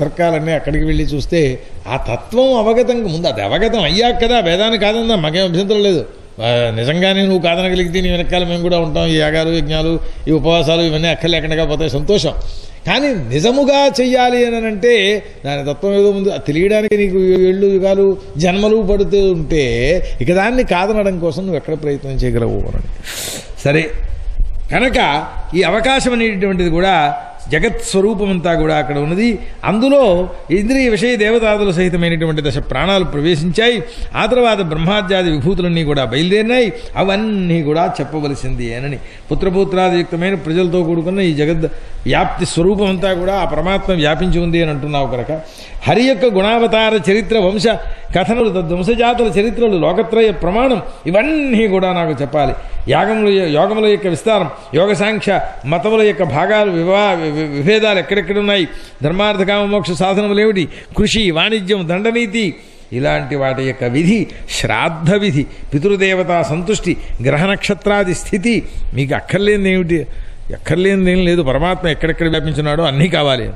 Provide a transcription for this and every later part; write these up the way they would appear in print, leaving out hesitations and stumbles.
తర్కాలన్నీ అక్కడికి వెళ్ళి చూస్తే ఆ తత్వం అవగతం ముందు అది అవగతం అయ్యాక కదా వేదాన్ని కాదన్నా మాకేం అభ్యంతరం లేదు. నిజంగానే నువ్వు కాదనగలిగితే నీ వెనకాల మేము కూడా ఉంటాం. ఈ యాగాలు యజ్ఞాలు ఈ ఉపవాసాలు ఇవన్నీ అక్కర్లేకుండా పోతాయి, సంతోషం. కానీ నిజముగా చెయ్యాలి అని అంటే దాని తత్వం ఏదో ముందు తెలియడానికి నీకు ఏళ్ళు యుగాలు జన్మలు పడుతూ ఉంటే ఇక దాన్ని కాదనడం కోసం నువ్వు ఎక్కడ ప్రయత్నం చేయగలవు అని. సరే కనుక ఈ అవకాశం అనేటువంటిది కూడా జగత్ స్వరూపమంతా కూడా అక్కడ ఉన్నది. అందులో ఇంద్రియ విషయ దేవతాదుల సహితమైనటువంటి దశ ప్రాణాలు ప్రవేశించాయి. ఆ తర్వాత బ్రహ్మాద్యాది విభూతులన్నీ కూడా బయలుదేరినాయి. అవన్నీ కూడా చెప్పవలసింది ఏనని పుత్రపుత్రాదియుక్తమైన ప్రజలతో కూడుకున్న ఈ జగద్ వ్యాప్తి స్వరూపమంతా కూడా ఆ పరమాత్మ వ్యాపించి ఉంది అని అంటున్నావు కనుక హరి యొక్క గుణావతార చరిత్ర వంశ కథనలు తద్వంశజాతుల చరిత్రలు లోకత్రయ ప్రమాణం ఇవన్నీ కూడా నాకు చెప్పాలి. యోగముల యొక్క విస్తారం, యోగ సాంఖ్య మతముల యొక్క భాగాలు విభేదాలు ఎక్కడెక్కడున్నాయి, ధర్మార్థ కామ మోక్ష సాధనములు ఏమిటి, కృషి వాణిజ్యం దండనీతి ఇలాంటి వాటి యొక్క విధి, శ్రాద్ధ విధి, పితృదేవతా సంతుష్టి, గ్రహ నక్షత్రాది స్థితి మీకు అక్కర్లేనిది ఏమిటి? ఎక్కర్లేనిదేం లేదు. పరమాత్మ ఎక్కడెక్కడ వ్యాపించున్నాడో అన్నీ కావాలి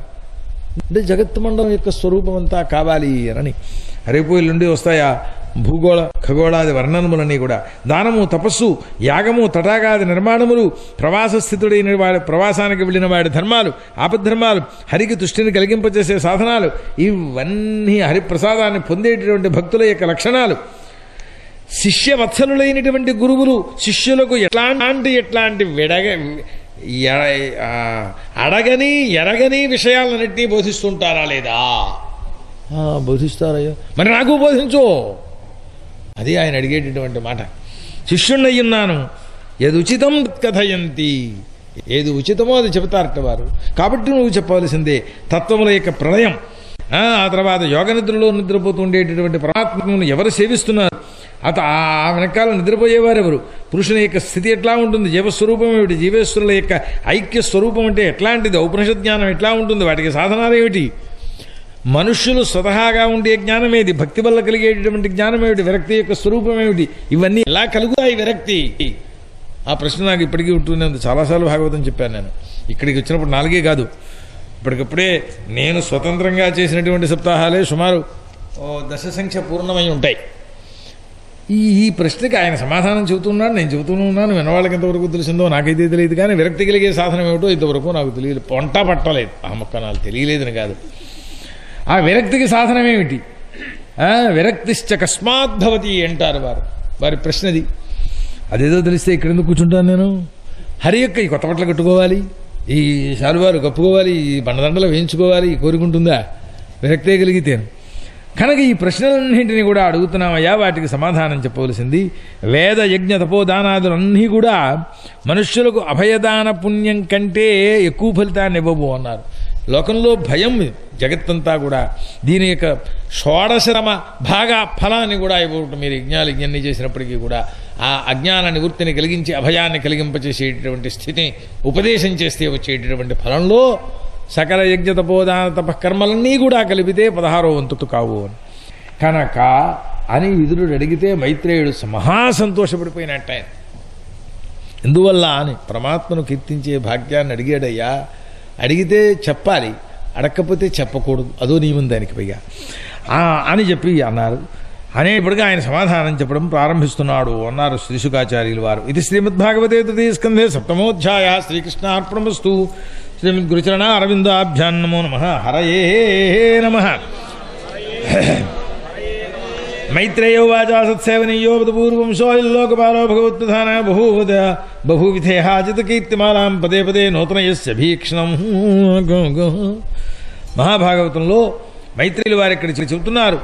అంటే జగత్మండలం యొక్క స్వరూపం అంతా కావాలి అని. రేపు ఎల్లుండి వస్తాయా భూగోళ ఖగోళాది వర్ణనములన్నీ కూడా. దానము, తపస్సు, యాగము, తటాగాది నిర్మాణములు, ప్రవాస స్థితుడైన వాడి ప్రవాసానికి వెళ్ళిన వాడి ధర్మాలు, ఆపద్ధర్మాలు, హరికి తుష్టిని కలిగింపజేసే సాధనాలు, ఇవన్నీ హరిప్రసాదాన్ని పొందేటటువంటి భక్తుల యొక్క లక్షణాలు, శిష్యవత్సలులైనటువంటి గురువులు శిష్యులకు ఎట్లాంటి అడగని ఎరగని విషయాలన్నింటినీ బోధిస్తుంటారా లేదా? బోధిస్తారయ్యా, మరి నాకు బోధించు. అది ఆయన అడిగేటటువంటి మాట. శిష్యుణ్ణయ్యున్నాను ఏది ఉచితం కథయంతి, ఏది ఉచితమో అది చెబుతారట వారు. కాబట్టి నువ్వు చెప్పవలసిందే తత్వముల యొక్క ప్రళయం. ఆ తర్వాత యోగ నిద్రలో నిద్రపోతూ ఉండేటటువంటి పరమాత్మను ఎవరు సేవిస్తున్నారు, ఆ వెనకాల నిద్రపోయేవారెవరు, పురుషుని యొక్క స్థితి ఎట్లా ఉంటుంది, జీవస్వరూపం ఏమిటి, జీవేశ్వరుల యొక్క ఐక్య స్వరూపం అంటే ఎట్లాంటిది, ఉపనిషత్ జ్ఞానం ఎట్లా ఉంటుంది, వాటికి సాధనాలు ఏమిటి, మనుష్యులు స్వతహాగా ఉండే జ్ఞానం ఏది, భక్తి వల్ల కలిగేటటువంటి జ్ఞానం ఏమిటి, విరక్తి యొక్క స్వరూపం ఏమిటి, ఇవన్నీ ఎలా కలుగుతాయి విరక్తి? ఆ ప్రశ్న నాకు ఇప్పటికీ ఉంటూనే ఉంది. చాలాసార్లు భాగవతం చెప్పాను నేను. ఇక్కడికి వచ్చినప్పుడు 4 కాదు, ఇప్పటికప్పుడే నేను స్వతంత్రంగా చేసినటువంటి సప్తాహాలే సుమారు 10 సంఖ్య పూర్ణమై ఉంటాయి. ఈ ప్రశ్నకి ఆయన సమాధానం చెబుతున్నాడు, నేను చెబుతూనే ఉన్నాను. వినవాళ్ళకి ఎంతవరకు తెలిసిందో నాకైతే తెలియదు, కానీ విరక్తి కలిగే సాధనం ఏమిటో ఇంతవరకు నాకు తెలియదు. పొంట పట్టలేదు, ఆ మొక్క నాకు తెలియలేదని కాదు. ఆ విరక్తికి సాధనం ఏమిటి? విరక్తిశ్చ కస్మాద్భవతి అంటారు వారి ప్రశ్నది. అదేదో తెలిస్తే ఇక్కడెందుకు కూర్చుంటాను నేను? హరి యొక్క ఈ కొత్త బట్టలు కట్టుకోవాలి, ఈ శాలువారు కప్పుకోవాలి, ఈ బండదండలు వేయించుకోవాలి, ఈ కోరుకుంటుందా? విరక్తే కలిగితేను. కనుక ఈ ప్రశ్నలన్నింటినీ కూడా అడుగుతున్నామయ్యా, వాటికి సమాధానం చెప్పవలసింది. వేద యజ్ఞ తపోదానాదులన్నీ కూడా మనుష్యులకు అభయదాన పుణ్యం కంటే ఎక్కువ ఫలితాన్ని ఇవ్వబో అన్నారు. లోకంలో భయం జగత్తంతా కూడా దీని యొక్క షోడశరమ భాగా ఫలాన్ని కూడా ఇవ్వటం. మీరు యజ్ఞాలు యజ్ఞాన్ని చేసినప్పటికీ కూడా ఆ అజ్ఞాన నివృత్తిని కలిగించి అభయాన్ని కలిగింపచేసేటటువంటి స్థితిని ఉపదేశం చేస్తే వచ్చేటటువంటి ఫలంలో సకల యజ్ఞ తపోదాన తపకర్మలన్నీ కూడా కలిపితే 16వ వంతు కావు అని కనుక అని విదురుడు అడిగితే మైత్రేయుడు మహా సంతోషపడిపోయినట్ట. ఎందువల్ల అని పరమాత్మను కీర్తించే భాగ్యాన్ని అడిగాడయ్యా. అడిగితే చెప్పాలి, అడగకపోతే చెప్పకూడదు, అదో నియమం దానికి పైగా అని చెప్పి అన్నారు. అనేప్పటికీ ఆయన సమాధానం చెప్పడం ప్రారంభిస్తున్నాడు అన్నారు శ్రీశుకాచార్యులు వారు. ఇది శ్రీమద్భాగవతే తృతీయ స్కంధే 7వ అధ్యాయ. శ్రీకృష్ణార్పణమస్తు. శ్రీమద్గురుచరణ అరవిందాభ్యాం నమో నమః. హరయే నమః. మైత్రేయో వాచా సత్సేవనీయో పూర్వంశో లోకపాలో భగవత్ప్రధాన బహువిధేహాజిత కీర్తిమాలాం పదే పదే నూతనయస్య భీక్షణం. మహాభాగవతంలో మైత్రేయులు వారు ఇక్కడ చెబుతున్నారు,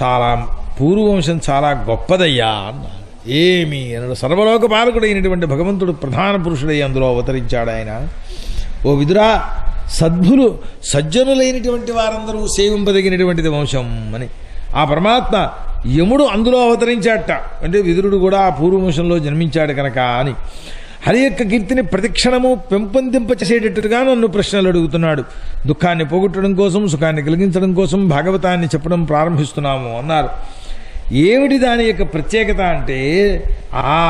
చాలా పూర్వవంశం చాలా గొప్పదయ్యా అన్నారు. ఏమి అన్నాడు? సర్వలోక పాలకుడైనటువంటి భగవంతుడు ప్రధాన పురుషుడై అందులో అవతరించాడు ఆయన. ఓ విదురా, సజ్జనులైనటువంటి వారందరూ సేవింపదగినటువంటిది వంశం అని ఆ పరమాత్మ యముడు అందులో అవతరించాట. అంటే విదురుడు కూడా ఆ పూర్వవంశంలో జన్మించాడు కనుక అని హరి యొక్క కీర్తిని ప్రతిక్షణము పెంపొందింపచేసేటట్టుగా నన్ను ప్రశ్నలు అడుగుతున్నాడు. దుఃఖాన్ని పోగొట్టడం కోసం, సుఖాన్ని కలిగించడం కోసం భాగవతాన్ని చెప్పడం ప్రారంభిస్తున్నాము అన్నారు. ఏమిటి దాని యొక్క ప్రత్యేకత అంటే ఆ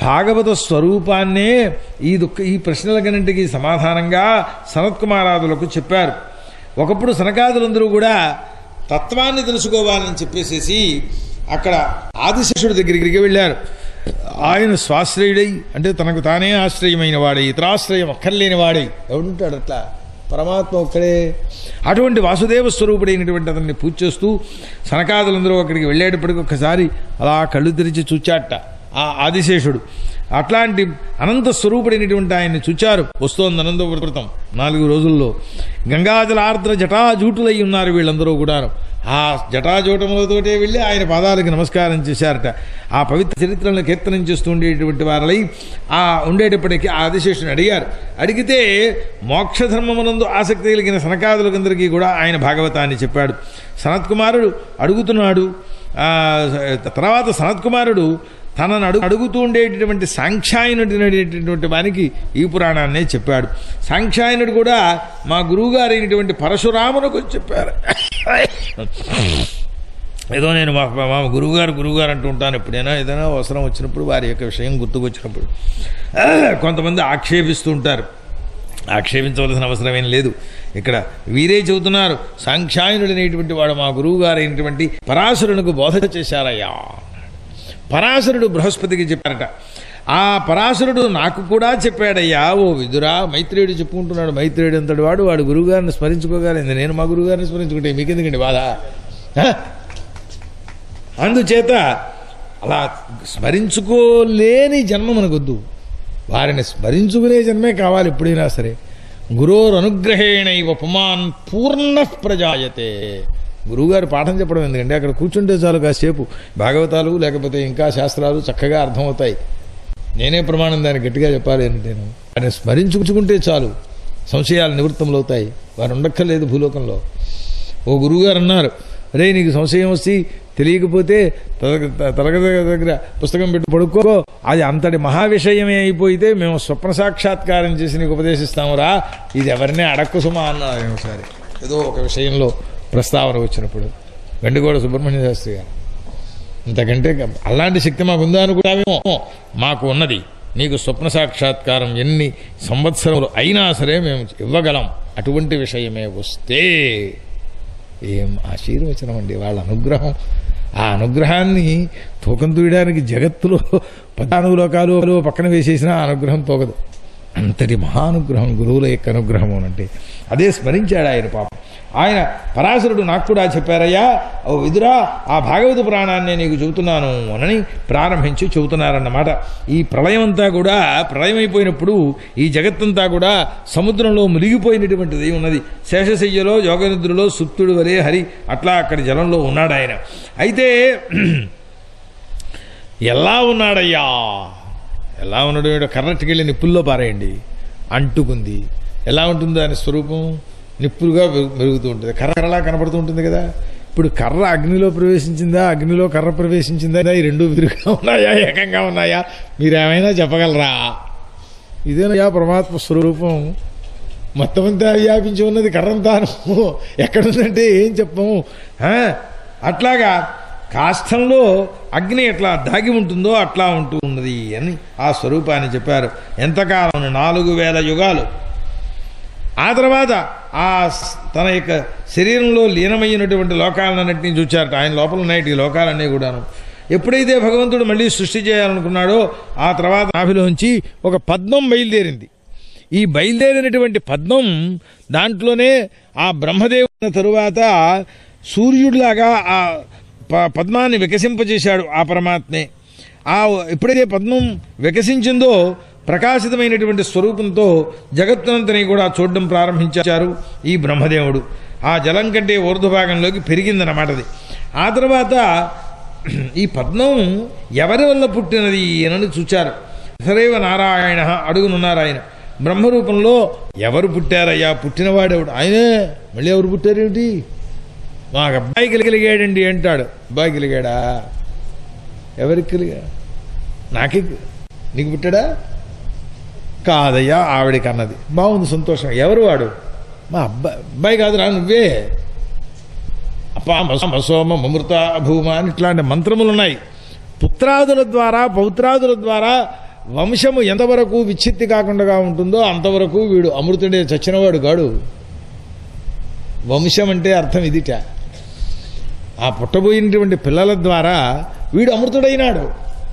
భాగవత స్వరూపాన్నే ఈ ప్రశ్నలకన్నింటికి సమాధానంగా సనత్కుమారాదులకు చెప్పారు. ఒకప్పుడు సనకాదులందరూ కూడా తత్వాన్ని తెలుసుకోవాలని చెప్పేసేసి అక్కడ ఆదిశేషుడి దగ్గరికి వెళ్ళారు. ఆయన స్వాశ్రయుడై, అంటే తనకు తానే ఆశ్రయమైన వాడై, ఇతరాశ్రయం అక్కర్లేని వాడై. ఎవడుంటాడు అట్లా? పరమాత్మ ఒక్కడే. అటువంటి వాసుదేవ స్వరూపుడైనటువంటి అతన్ని పూజ చేస్తూ సనకాదులందరూ అక్కడికి వెళ్ళేటప్పటికి ఒక్కసారి అలా కళ్ళు తెరిచి చూచాట ఆ ఆదిశేషుడు. అట్లాంటి అనంత స్వరూపుడైనటువంటి ఆయన్ని చూచారు. వస్తోంది అనంతవ్రతం 4 రోజుల్లో. గంగాజల ఆర్ద్ర జటాజూటులై ఉన్నారు వీళ్ళందరూ కూడాను. ఆ జటాజూటములతోటే వెళ్ళి ఆయన పాదాలకు నమస్కారం చేశారట. ఆ పవిత్ర చరిత్రలను కీర్తనం చేస్తూ ఉండేటువంటి వారలై ఉండేటప్పటికీ ఆ ఆదిశేషుని అడిగారు. అడిగితే మోక్షధర్మమునందు ఆసక్తి కలిగిన సనకాదులకందరికీ కూడా ఆయన భాగవతాన్ని చెప్పాడు. సనత్కుమారుడు అడుగుతున్నాడు. తర్వాత సనత్కుమారుడు తనను అడుగుతూ ఉండేటటువంటి సాంఖ్యాయనుడు అనేటటువంటి వానికి ఈ పురాణాన్నే చెప్పాడు. సాంఖ్యాయనుడు కూడా మా గురువుగారైనటువంటి పరశురామునకు చెప్పారు. ఏదో నేను మా గురువుగారు అంటూ ఉంటాను. ఎప్పుడైనా ఏదైనా అవసరం వచ్చినప్పుడు వారి యొక్క విషయం గుర్తుకొచ్చినప్పుడు కొంతమంది ఆక్షేపిస్తూ ఉంటారు. ఆక్షేపించవలసిన అవసరమేం లేదు. ఇక్కడ వీరే చెబుతున్నారు, సాంఖ్యాయనుడు అనేటువంటి వాడు మా గురువుగారైనటువంటి పరాశరునికి బోధ చేశారయ్యా. పరాశరుడు బృహస్పతికి చెప్పారట. ఆ పరాశరుడు నాకు కూడా చెప్పాడయ్యా ఓ విదురా. మైత్రేయుడు చెప్పుకుంటున్నాడు. మైత్రేయుడు అంతటి వాడు గురువుగారిని స్మరించుకోగలింది. నేను మా గురువుగారిని స్మరించుకుంటే మీకెందుకండి బాధ? అందుచేత అలా స్మరించుకోలేని జన్మ మనకొద్దు. వారిని స్మరించుకునే జన్మే కావాలి ఎప్పుడైనా సరే. గురోరనుగ్రహేణైవ పుమాన్ పూర్ణ ప్రజాయతే. గురువుగారు పాఠం చెప్పడం ఎందుకంటే అక్కడ కూర్చుంటే చాలు కాసేపు భాగవతాలు లేకపోతే ఇంకా శాస్త్రాలు చక్కగా అర్థమవుతాయి. నేనే ప్రమాణం దాన్ని గట్టిగా చెప్పాలి అంటే ఆయన స్మరించుకుంటే చాలు సంశయాలు నివృత్తములు అవుతాయి. వారు ఉండక్కర్లేదు భూలోకంలో. ఓ గురువుగారు అన్నారు, రే నీకు సంశయం వచ్చి తెలియకపోతే తరగతి దగ్గర పుస్తకం పెట్టి పడుకో, అది అంతటి మహావిషయమే అయిపోయితే మేము స్వప్న సాక్షాత్కారం చేసి నీకు ఉపదేశిస్తామురా, ఇది ఎవరినే అడక్కు సుమా అన్నారు ఒకసారి ఏదో ఒక విషయంలో ప్రస్తావన వచ్చినప్పుడు. గండిగోడ సుబ్రహ్మణ్య శాస్త్రి గారు. ఇంతకంటే అలాంటి శక్తి మాకుందా అనుకుంటామేమో. మాకు ఉన్నది. నీకు స్వప్న సాక్షాత్కారం ఎన్ని సంవత్సరములు అయినా సరే మేము ఇవ్వగలం. అటువంటి విషయమే వస్తే ఏం ఆశీర్వచనం అండి వాళ్ళ అనుగ్రహం. ఆ అనుగ్రహాన్ని తూకం తూయడానికి జగత్తులో 14 లోకాలు పక్కన వేసేసిన ఆ అనుగ్రహం తోగదు. అంతటి మహానుగ్రహం గురువుల యొక్క అనుగ్రహం అంటే అదే స్మరించాడు ఆయన. పాపం ఆయన పరాశరుడు నాకు కూడా చెప్పారయ్యా ఓ విదురా, ఆ భాగవత పురాణాన్ని నీకు చెబుతున్నాను అని ప్రారంభించి చెబుతున్నారన్నమాట. ఈ ప్రళయమంతా కూడా ప్రళయమైపోయినప్పుడు ఈ జగత్తంతా కూడా సముద్రంలో మునిగిపోయినటువంటిది ఉన్నది. శేషశయ్యలో యోగనిద్రలో సుప్తుడు వరే హరి అట్లా అక్కడ జలంలో ఉన్నాడు ఆయన. అయితే ఎలా ఉన్నాడయ్యా? ఎలా ఉన్నాడు? కర్రట్టుకెళ్ళి నిప్పుల్లో పారేయండి, అంటుకుంది. ఎలా ఉంటుంది దాని స్వరూపం? నిప్పులుగా మెరుగుతూ ఉంటుంది. కర్రలా కనపడుతూ ఉంటుంది కదా. ఇప్పుడు కర్ర అగ్నిలో ప్రవేశించిందా, అగ్నిలో కర్ర ప్రవేశించిందా? ఈ రెండు విరుగా ఉన్నాయా, ఏకంగా ఉన్నాయా? మీరేమైనా చెప్పగలరా? ఇదేనయ్యా పరమాత్మ స్వరూపం. మొత్తం అంతా వ్యాపించి ఉన్నది కర్రంతాను. ఎక్కడుందంటే ఏం చెప్పము. అట్లాగా కాష్టంలో అగ్ని ఎట్లా దాగి ఉంటుందో అట్లా ఉంటూ ఉన్నది అని ఆ స్వరూపాన్ని చెప్పారు. ఎంతకాలం? 4000 యుగాలు. ఆ తర్వాత ఆ తన యొక్క శరీరంలో లీనమైనటువంటి లోకాలన్నింటినీ చూచారట. ఆయన లోపల ఉన్నాయి ఈ లోకాలన్నీ కూడాను. ఎప్పుడైతే భగవంతుడు మళ్ళీ సృష్టి చేయాలనుకున్నాడో ఆ తర్వాత నాభిలోంచి ఒక పద్మం బయలుదేరింది. ఈ బయలుదేరినటువంటి పద్మం దాంట్లోనే ఆ బ్రహ్మదేవుని తరువాత సూర్యుడిలాగా ఆ పద్మాన్ని వికసింపజేశాడు ఆ పరమాత్మే. ఎప్పుడైతే పద్మం వికసించిందో ప్రకాశితమైనటువంటి స్వరూపంతో జగత్తునంతని కూడా చూడడం ప్రారంభించారు ఈ బ్రహ్మదేవుడు. ఆ జలం కంటే ఊర్ధ్వభాగంలోకి పెరిగిందన్నమాటది. ఆ తర్వాత ఈ పద్మం ఎవరి వల్ల పుట్టినది అని చూచారు. సరైవ నారాయణ అడుగునున్నారు ఆయన. బ్రహ్మరూపంలో ఎవరు పుట్టారయ్యా? పుట్టినవాడెవడు? ఆయనే. మళ్ళీ ఎవరు పుట్టారేమిటి? మాకు అబ్బాయి కలిగాడండి అంటాడు. అబ్బాయి కలిగాడా? ఎవరికి కలిగా? నాకే. నీకు పుట్టాడా? కాదయ్యా ఆవిడికి అన్నది. బాగుంది, సంతోషం. ఎవరు వాడు? మా అబ్బాయి కాదురా, నువ్వే. అపామసోమ మమృత భూమ అని ఇట్లాంటి మంత్రములు ఉన్నాయి. పుత్రాదుల ద్వారా పౌత్రాదుల ద్వారా వంశము ఎంతవరకు విచ్ఛిత్తి కాకుండా ఉంటుందో అంతవరకు వీడు అమృతుడే, చచ్చినవాడు కాడు. వంశం అంటే అర్థం ఇదిట. ఆ పుట్టబోయినటువంటి పిల్లల ద్వారా వీడు అమృతుడైనాడు.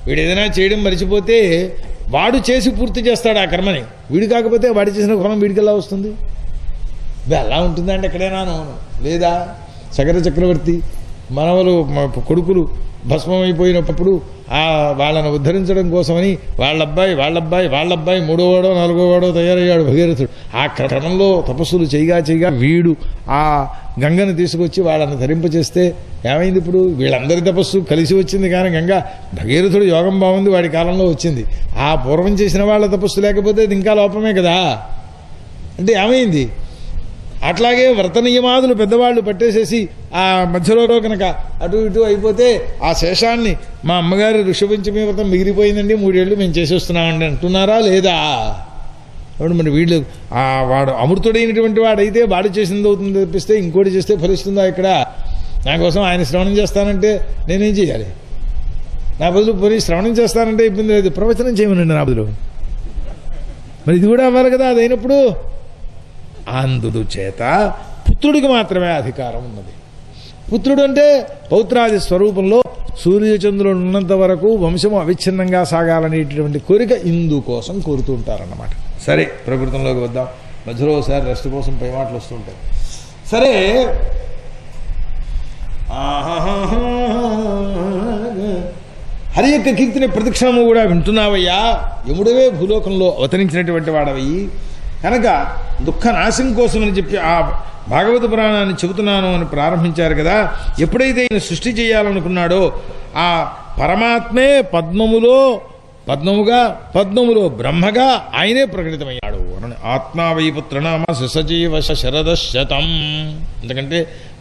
వీడు ఏదైనా చేయడం మరిచిపోతే వాడు చేసి పూర్తి చేస్తాడు ఆ కర్మని. వీడు కాకపోతే వాడు చేసిన కర్మ వీడికెలా వస్తుంది? అలా ఉంటుందండి ఎక్కడైనాను లేదా? సగర చక్రవర్తి మనవలు కొడుకులు భస్మమైపోయినప్పుడు వాళ్ళను ఉద్ధరించడం కోసమని వాళ్ళబ్బాయి మూడోవాడో నాలుగోవాడో తయారయ్యాడు భగీరథుడు. ఆ క్రమంలో తపస్సులు చేయగా వీడు ఆ గంగను తీసుకొచ్చి వాళ్ళని ధరింపచేస్తే ఏమైంది? ఇప్పుడు వీళ్ళందరి తపస్సు కలిసి వచ్చింది కానీ గంగ భగీరథుడు యోగం బాగుంది, వాడి కాలంలో వచ్చింది. ఆ పూర్వం చేసిన వాళ్ళ తపస్సు లేకపోతే ఇది ఇంకా లోపమే కదా. అంటే ఏమైంది? అట్లాగే వ్రత నియమాదులు పెద్దవాళ్ళు పట్టేసేసి ఆ మధ్యలో కనుక అటు ఇటు అయిపోతే ఆ శేషాన్ని మా అమ్మగారి ఋషభంచమి వ్రతం మిగిలిపోయిందండి 3 ఏళ్ళు మేము చేసేస్తున్నామండి అంటున్నారా లేదా? అప్పుడు మరి వీళ్ళు వాడు అమృతుడైనటువంటి వాడైతే వాడు చేసింది అవుతుంది తప్పిస్తే ఇంకోటి చేస్తే ఫలిస్తుందా? ఇక్కడ నా కోసం ఆయన శ్రవణం చేస్తానంటే నేనేం చేయాలి? నా బదులు పోనీ శ్రవణం చేస్తానంటే ఇబ్బంది లేదు, ప్రవచనం చేయమనండి నా బదులు. మరి ఇది కూడా అవ్వాలి కదా. అదైనప్పుడు అందుచేత పుత్రుడికి మాత్రమే అధికారం ఉన్నది. పుత్రుడు అంటే పౌత్రాది స్వరూపంలో సూర్యచంద్రులు ఉన్నంత వరకు వంశము అవిచ్ఛిన్నంగా సాగాలనేటటువంటి కోరిక ఇందుకోసం కోరుతూ ఉంటారన్నమాట. సరే, ప్రకృతంలోకి వద్దాం. మధ్యలో ఒకసారి రెస్ట్ కోసం పై మాటలు వస్తుంటాయి. సరే, హరి యొక్క కీర్తిని ప్రతిక్షణము కూడా వింటున్నావయ్యా. యముడవే భూలోకంలో అవతరించినటువంటి వాడవయ్యి కనుక దుఃఖ నాశం కోసమని చెప్పి ఆ భాగవత పురాణాన్ని చెబుతున్నాను అని ప్రారంభించారు కదా. ఎప్పుడైతే ఆయన సృష్టి చేయాలనుకున్నాడో ఆ పరమాత్మే పద్మములో బ్రహ్మగా ఆయనే ప్రకటితమయ్యాడు. ఆత్మావైపుత్రనామ సజీవ శరదశతం. ఎందుకంటే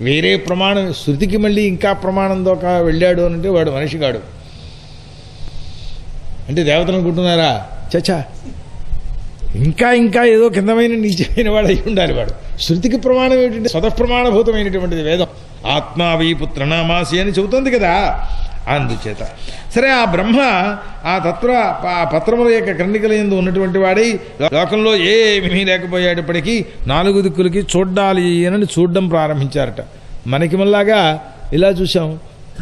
వేరే ప్రమాణం, శృతికి మళ్ళీ ఇంకా ప్రమాణంతో వెళ్ళాడు అని అంటే వాడు మనిషిగాడు. అంటే దేవతలు అనుకుంటున్నారా? చచ్చా, ఇంకా ఏదో కిందమైన నీచమైన వాడు అయి ఉండాలి. వాడు శృతికి ప్రమాణం ఏమిటంటే స్వతఃప్రమాణభూతమైనటువంటిది వేదం. ఆత్మావైపుత్రనామాసి అని చెబుతోంది కదా. అందుచేత సరే, ఆ బ్రహ్మ ఆ పత్రముల యొక్క కర్ణికల యందు ఉన్నటువంటి వాడై లోకంలో ఏమీ లేకపోయేటప్పటికీ 4 దిక్కులకి చూడాలి అని చూడడం ప్రారంభించారట. మనకి మళ్ళాగా ఇలా చూసాం,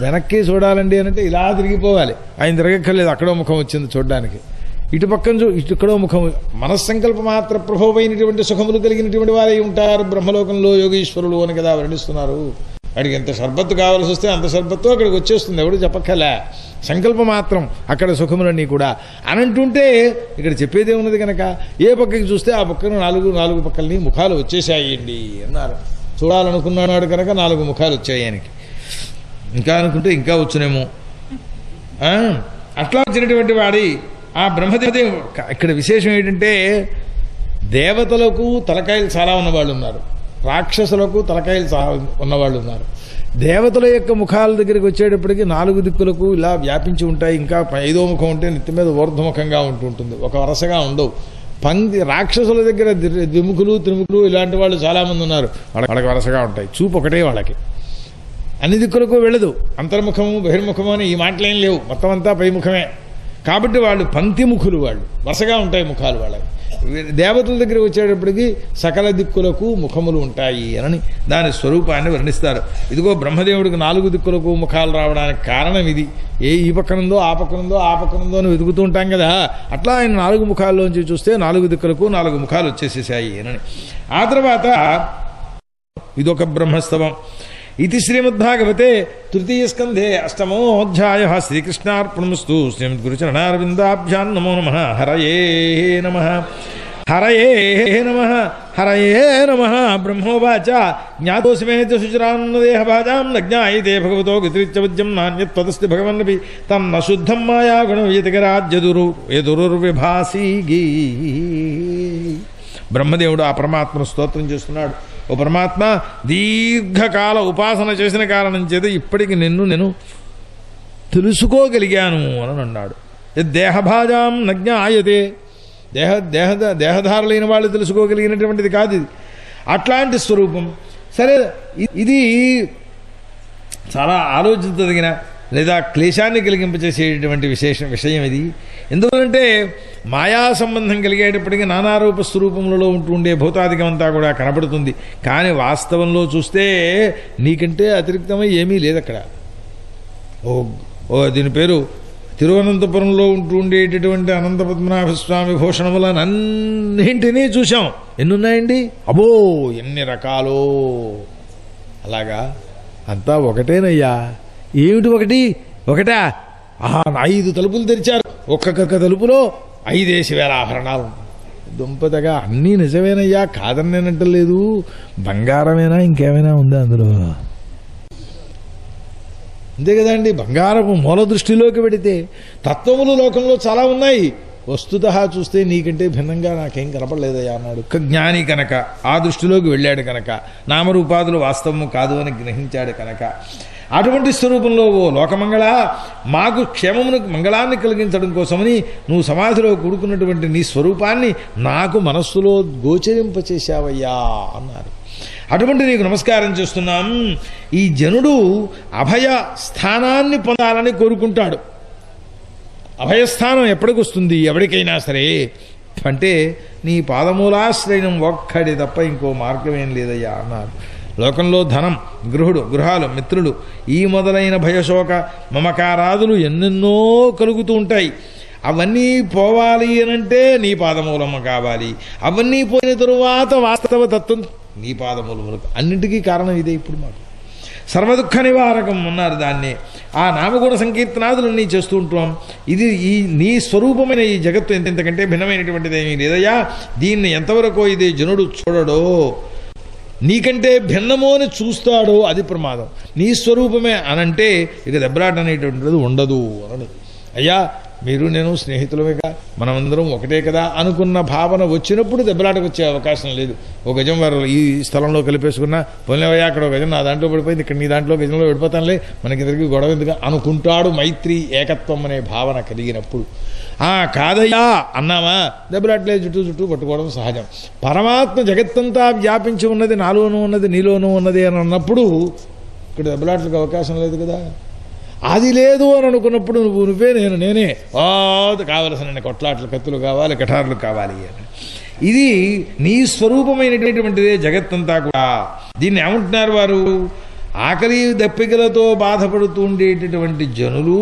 వెనక్కి చూడాలండి అనంటే ఇలా తిరిగిపోవాలి. ఆయన తిరగక్కర్లేదు, అక్కడో ముఖం వచ్చింది చూడడానికి. ఇటు పక్కన ఇటుక్కడో ముఖం. మనస్సంకల్ప మాత్ర ప్రభావమైనటువంటి సుఖములు కలిగినటువంటి వారై ఉంటారు బ్రహ్మలోకంలో యోగీశ్వరులు అని కదా వర్ణిస్తున్నారు. వాడికి ఎంత షర్బత్తు కావాల్సి వస్తే అంత షర్బత్తు అక్కడికి వచ్చేస్తుంది, ఎవడు చెప్పక్కలే. సంకల్ప మాత్రం అక్కడ సుఖములన్నీ కూడా అనంటుంటే ఇక్కడ చెప్పేదే ఉన్నది కనుక ఏ పక్కకి చూస్తే ఆ పక్కన 4 పక్కలని ముఖాలు వచ్చేసాయండి అన్నారు. చూడాలనుకున్నాడు కనుక 4 ముఖాలు వచ్చాయి ఆయనకి. ఇంకా అనుకుంటే ఇంకా వచ్చునేమో. అట్లా వచ్చినటువంటి వాడి ఆ బ్రహ్మదేవుడు. ఇక్కడ విశేషం ఏంటంటే దేవతలకు తలకాయలు చాలా ఉన్నవాళ్ళు ఉన్నారు, రాక్షసులకు తలకాయలు చాలా ఉన్నవాళ్ళు ఉన్నారు. దేవతల యొక్క ముఖాల దగ్గరికి వచ్చేటప్పటికి 4 దిక్కులకు ఇలా వ్యాపించి ఉంటాయి. ఇంకా 5వ ముఖం ఉంటే నెత్తి మీద ఊర్ధ్వముఖంగా ఉంటుంది, ఒక వరుసగా ఉండవు. రాక్షసుల దగ్గర ద్విముఖులు త్రిముఖులు ఇలాంటి వాళ్ళు చాలామంది ఉన్నారు, వాళ్ళకి వరుసగా ఉంటాయి. చూపు ఒకటే వాళ్ళకి, అన్ని దిక్కులకు వెళ్ళదు. అంతర్ముఖము బహిర్ముఖము అని ఈ మాటలేం లేవు, మొత్తం అంతా పైముఖమే. కాబట్టి వాళ్ళు పంక్తిముఖులు, వాళ్ళు వరుసగా ఉంటాయి ముఖాలు వాళ్ళకి. దేవతల దగ్గర వచ్చేటప్పటికి సకల దిక్కులకు ముఖములు ఉంటాయి అని దాని స్వరూపాన్ని వర్ణిస్తారు. ఇదిగో బ్రహ్మదేవుడికి 4 దిక్కులకు ముఖాలు రావడానికి కారణం ఇది. ఈ పక్కనుందో ఆ పక్కనుందో అని వెతుకుతూ ఉంటాం కదా. అట్లా ఆయన 4 ముఖాల్లోంచి చూస్తే 4 దిక్కులకు 4 ముఖాలు వచ్చేసేసాయి అని. ఆ తర్వాత ఇదొక బ్రహ్మస్తవం. ఇది శ్రీమద్భాగవతే తృతీయ స్కంధే 8వ శ్రీకృష్ణార్పణమస్తు. శ్రీమద్గురుచరణారవిందాభ్యాం నమో నమః. హరయే నమః. హరయే నమః. బ్రహ్మోవాచ జ్ఞాతోస్మేతి శుచిరాన్నదేహభాజాం న జ్ఞాయతే భగవతో గతిరిత్యవద్యం నాణ్యత్వదస్తి భగవన్నపి తన్న శుద్ధం మాయాగుణయతిగరాజ్యదురుర్విభాసీ. బ్రహ్మదేవుడు ఆ పరమాత్మను స్తోత్రం చేస్తున్నాడు. ఓ పరమాత్మ, దీర్ఘకాల ఉపాసన చేసిన కారణం చేత ఇప్పటికి నేను తెలుసుకోగలిగాను అని అన్నాడు. దేహభాజాం నజ్ఞాయతే. దేహధారులైన వాళ్ళు తెలుసుకోగలిగినటువంటిది కాదు ఇది, అట్లాంటి స్వరూపం. సరే, ఇది చాలా ఆలోచించదగిన లేదా క్లేశాన్ని కలిగింపచేసేటువంటి విషయం ఇది. ఎందుకంటే మాయా సంబంధం కలిగేటప్పటికీ నానారూప స్వరూపములలో ఉంటుండే భూతాధికమంతా కూడా కనపడుతుంది. కానీ వాస్తవంలో చూస్తే నీకంటే అతిరిక్తమై ఏమీ లేదు అక్కడ. దీని పేరు తిరువనంతపురంలో ఉంటుండేటటువంటి అనంత పద్మనాభ స్వామి భూషణములనన్నింటినీ చూశాం. ఎన్నున్నాయండి? అబో ఎన్ని రకాలో. అలాగా అంతా ఒకటేనయ్యా. ఏమిటి ఒకటా? 5 తలుపులు తెరిచారు. ఒక్కొక్క తలుపులో 5,000 ఆభరణాలు. దుంపదగా అన్నీ నిజమేనయ్యా, కాదని నేనంటలేదు. బంగారమేనా ఇంకేమైనా ఉందా అందులో? అంతే కదండి. బంగారపు మూల దృష్టిలోకి పెడితే తత్వములు లోకంలో చాలా ఉన్నాయి. వస్తుతః చూస్తే నీకంటే భిన్నంగా నాకేం కనపడలేదయ్యా అన్నాడు. జ్ఞాని కనుక ఆ దృష్టిలోకి వెళ్ళాడు కనుక, నామరూపాదులు వాస్తవము కాదు అని గ్రహించాడు కనుక, అటువంటి స్వరూపంలో ఓ లోకమంగళ, మాకు క్షేమమును మంగళాన్ని కలిగించడం కోసమని నువ్వు సమాధిలో కూడుకున్నటువంటి నీ స్వరూపాన్ని నాకు మనస్సులో గోచరింపచేశావయ్యా అన్నారు. అటువంటి నీకు నమస్కారం చేస్తున్నాం. ఈ జనుడు అభయ స్థానాన్ని పొందాలని కోరుకుంటాడు. అభయస్థానం ఎప్పటికి వస్తుంది ఎవరికైనా సరే అంటే నీ పాదమూలాశ్రయం ఒక్కడి తప్ప ఇంకో మార్గమేం లేదయ్యా అన్నారు. లోకంలో ధనం, గృహాలు, మిత్రులు, ఈ మొదలైన భయశోక మమకారాదులు ఎన్నెన్నో కలుగుతూ ఉంటాయి. అవన్నీ పోవాలి అనంటే నీ పాదమూలమ్మ కావాలి. అవన్నీ పోయిన తరువాత వాస్తవ తత్వం నీ పాదమూలములకు. అన్నింటికీ కారణం ఇదే. ఇప్పుడు మాకు సర్వదుఃఖ నివారకం అన్నారు దాన్ని. ఆ నామగుణ సంకీర్తనాదులన్నీ చేస్తూ ఉంటాం. ఇది ఈ నీ స్వరూపమైన ఈ జగత్తు ఎంతకంటే భిన్నమైనటువంటిది ఏమీ లేదయ్యా. దీన్ని ఎంతవరకు ఇది జనుడు చూడడో, నీకంటే భిన్నమో అని చూస్తాడో అది ప్రమాదం. నీ స్వరూపమే అనంటే ఇక దెబ్బలాట అనేటువంటిది ఉండదు అని. అయ్యా మీరు నేను స్నేహితులమేగా, మనమందరం ఒకటే కదా అనుకున్న భావన వచ్చినప్పుడు దెబ్బలాటకు వచ్చే అవకాశం లేదు. ఒక గజం వారు ఈ స్థలంలో కలిపేసుకున్నా, పోలేవయ్యా అక్కడ ఒక గజం నా దాంట్లో పడిపోయింది, ఇక్కడ నీ దాంట్లో గజంలో పడిపోతానులే, మనకి ఇద్దరికి గొడవ ఎందుకు అనుకుంటాడు. మైత్రి ఏకత్వం అనే భావన కలిగినప్పుడు కాదయ్యా అన్నామా దెబ్బలాట్లే చుట్టూ పట్టుకోవడం సహజం. పరమాత్మ జగత్తంతా వ్యాపించి ఉన్నది, నాలోనూ ఉన్నది, నీలోనూ ఉన్నది అని అన్నప్పుడు ఇక్కడ దెబ్బలాట్లకు అవకాశం లేదు కదా. అది లేదు అని అనుకున్నప్పుడు నువ్వే నేనే కావలసిన కొట్లాట్లు, కత్తులు కావాలి, కఠారులు కావాలి అని. ఇది నీ స్వరూపమైనటువంటిదే జగత్తంతా కూడా. దీన్ని ఏమంటున్నారు వారు? ఆకలి దప్పికలతో బాధపడుతూ ఉండేటటువంటి జనులు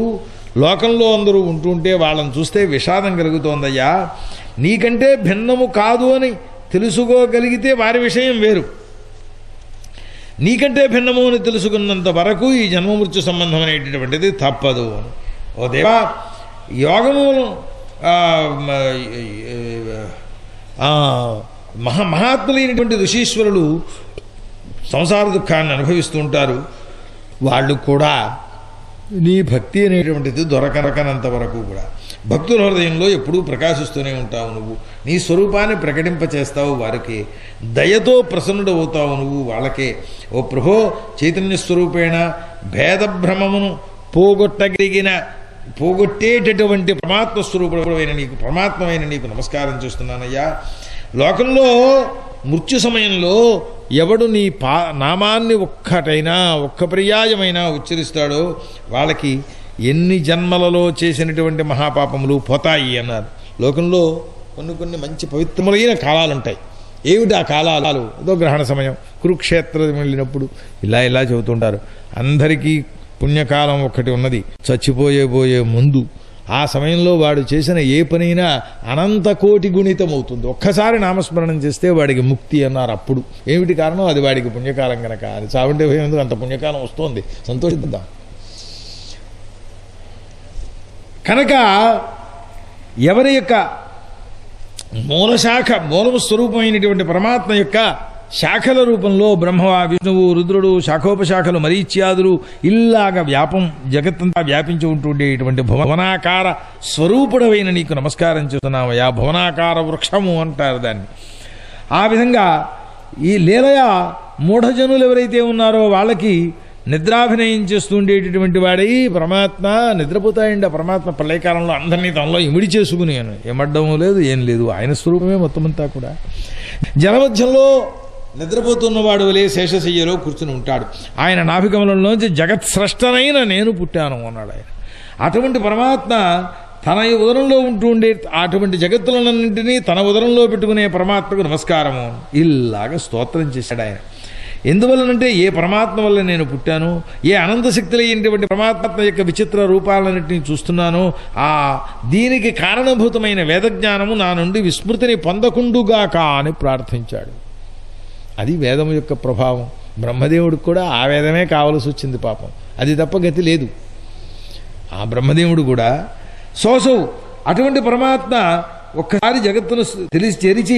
లోకంలో అందరూ ఉంటుంటే వాళ్ళని చూస్తే విషాదం కలుగుతోందయ్యా. నీకంటే భిన్నము కాదు అని తెలుసుకోగలిగితే వారి విషయం వేరు. నీకంటే భిన్నము అని తెలుసుకున్నంత వరకు ఈ జన్మమృత్యు సంబంధం అనేటటువంటిది తప్పదు. ఓ దేవా, యోగమును మహాత్ములైనటువంటి ఋషీశ్వరులు సంసార దుఃఖాన్ని అనుభవిస్తూ ఉంటారు. వాళ్ళు కూడా నీ భక్తి అనేటువంటిది దొరకనంత వరకు కూడా భక్తుల హృదయంలో ఎప్పుడూ ప్రకాశిస్తూనే ఉంటావు. నువ్వు నీ స్వరూపాన్ని ప్రకటింపచేస్తావు. వారికి దయతో ప్రసన్నుడవుతావు నువ్వు వాళ్ళకే. ఓ ప్రభో, చైతన్య స్వరూపేణ భేదభ్రమమును పోగొట్టేటటువంటి పరమాత్మ పరమాత్మైన నీకు నమస్కారం చేస్తున్నానయ్యా. లోకంలో మృత్యు సమయంలో ఎవడు నీ నామాన్ని ఒక్క పర్యాయమైనా ఉచ్చరిస్తాడో వాళ్ళకి ఎన్ని జన్మలలో చేసినటువంటి మహాపాపములు పోతాయి అన్నారు. లోకంలో కొన్ని మంచి పవిత్రములైన కాలాలుంటాయి. ఏమిటి ఆ కాలాలు? ఏదో గ్రహణ సమయం, కురుక్షేత్రం వెళ్ళినప్పుడు ఇలా చెబుతుంటారు. అందరికీ పుణ్యకాలం ఒక్కటి ఉన్నది, చచ్చిపోయే ముందు. ఆ సమయంలో వాడు చేసిన ఏ పనైనా అనంత కోటి గుణితం అవుతుంది. ఒక్కసారి నామస్మరణం చేస్తే వాడికి ముక్తి అన్నారు. అప్పుడు ఏమిటి కారణం? అది వాడికి పుణ్యకాలం కనుక. అది చావుంటే భయం, అంత పుణ్యకాలం వస్తోంది, సంతోషిద్దాం. కనుక ఎవరి యొక్క మూలము స్వరూపమైనటువంటి పరమాత్మ యొక్క శాఖల రూపంలో బ్రహ్మవా, విష్ణువు, రుద్రుడు, శాఖోపశాఖలు, మరీచ్యాదులు ఇలాగా జగత్తంతా వ్యాపించి ఉంటుండేటువంటి భువనాకార స్వరూపుడవైన నీకు నమస్కారం చేస్తున్నామయ్యా. భువనాకార వృక్షము అంటారు దాన్ని. ఆ విధంగా ఈ లీలయ మూఢజనులు ఎవరైతే ఉన్నారో వాళ్ళకి నిద్రాభినయం చేస్తూ ఉండేటటువంటి వాడై పరమాత్మ నిద్రపోతాయండి. ఆ పరమాత్మ ప్రళయకాలంలో అందరినీ తనలో ఇమిడి చేసుకుని ఏమడ్డము లేదు, ఏం లేదు, ఆయన స్వరూపమే మొత్తం అంతా కూడా. జలమధ్యంలో నిద్రపోతున్నవాడు వలె శేషశయ్యలో కూర్చుని ఉంటాడు. ఆయన నాభికమలంలోంచి జగత్ స్రష్టనైన నేను పుట్టాను అన్నాడు ఆయన. అటువంటి పరమాత్మ తన ఉదరంలో ఉంటూ ఉండే అటువంటి జగత్తులన్నింటినీ తన ఉదరంలో పెట్టుకునే పరమాత్మకు నమస్కారము ఇలాగా స్తోత్రం చేశాడు ఆయన. ఎందువల్లనంటే ఏ పరమాత్మ వల్ల నేను పుట్టాను, ఏ అనంత శక్తులైనటువంటి పరమాత్మ యొక్క విచిత్ర రూపాలన్నింటినీ చూస్తున్నాను, ఆ దీనికి కారణభూతమైన వేదజ్ఞానము నా నుండి విస్మృతిని పొందకుండుగాక అని ప్రార్థించాడు. అది వేదము యొక్క ప్రభావం. బ్రహ్మదేవుడికి కూడా ఆ వేదమే కావలసి వచ్చింది పాపం, అది తప్ప గతి లేదు. ఆ బ్రహ్మదేవుడు కూడా సోసవు అటువంటి పరమాత్మ ఒక్కసారి జగత్తును తెరిచి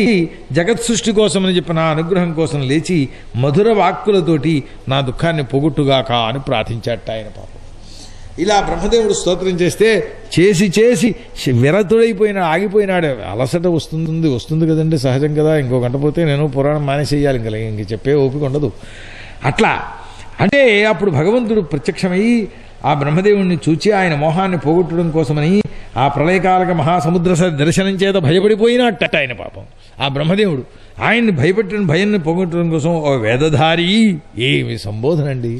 జగత్ సృష్టి కోసమని చెప్పి నా అనుగ్రహం కోసం లేచి మధుర వాక్కులతోటి నా దుఃఖాన్ని పోగొట్టుగాక అని ప్రార్థించాట ఆయన పాపం. ఇలా బ్రహ్మదేవుడు స్తోత్రం చేస్తే చేసి ఆగిపోయినాడు. అలసట వస్తుంది కదండి, సహజం కదా. ఇంకో గంట పోతే నేను పురాణం మానేసేయాలి, ఇంక చెప్పే ఓపిక ఉండదు. అట్లా అంటే అప్పుడు భగవంతుడు ప్రత్యక్షమై ఆ బ్రహ్మదేవుణ్ణి చూచి ఆయన మోహాన్ని పోగొట్టడం కోసమని ఆ ప్రళయకాలక మహాసముద్ర దర్శనం చేత భయపడిపోయినట్ట ఆయన పాపం. ఆ బ్రహ్మదేవుడు ఆయన్ని భయాన్ని పోగొట్టడం కోసం ఓ వేదధారి, ఏమి సంబోధనండి,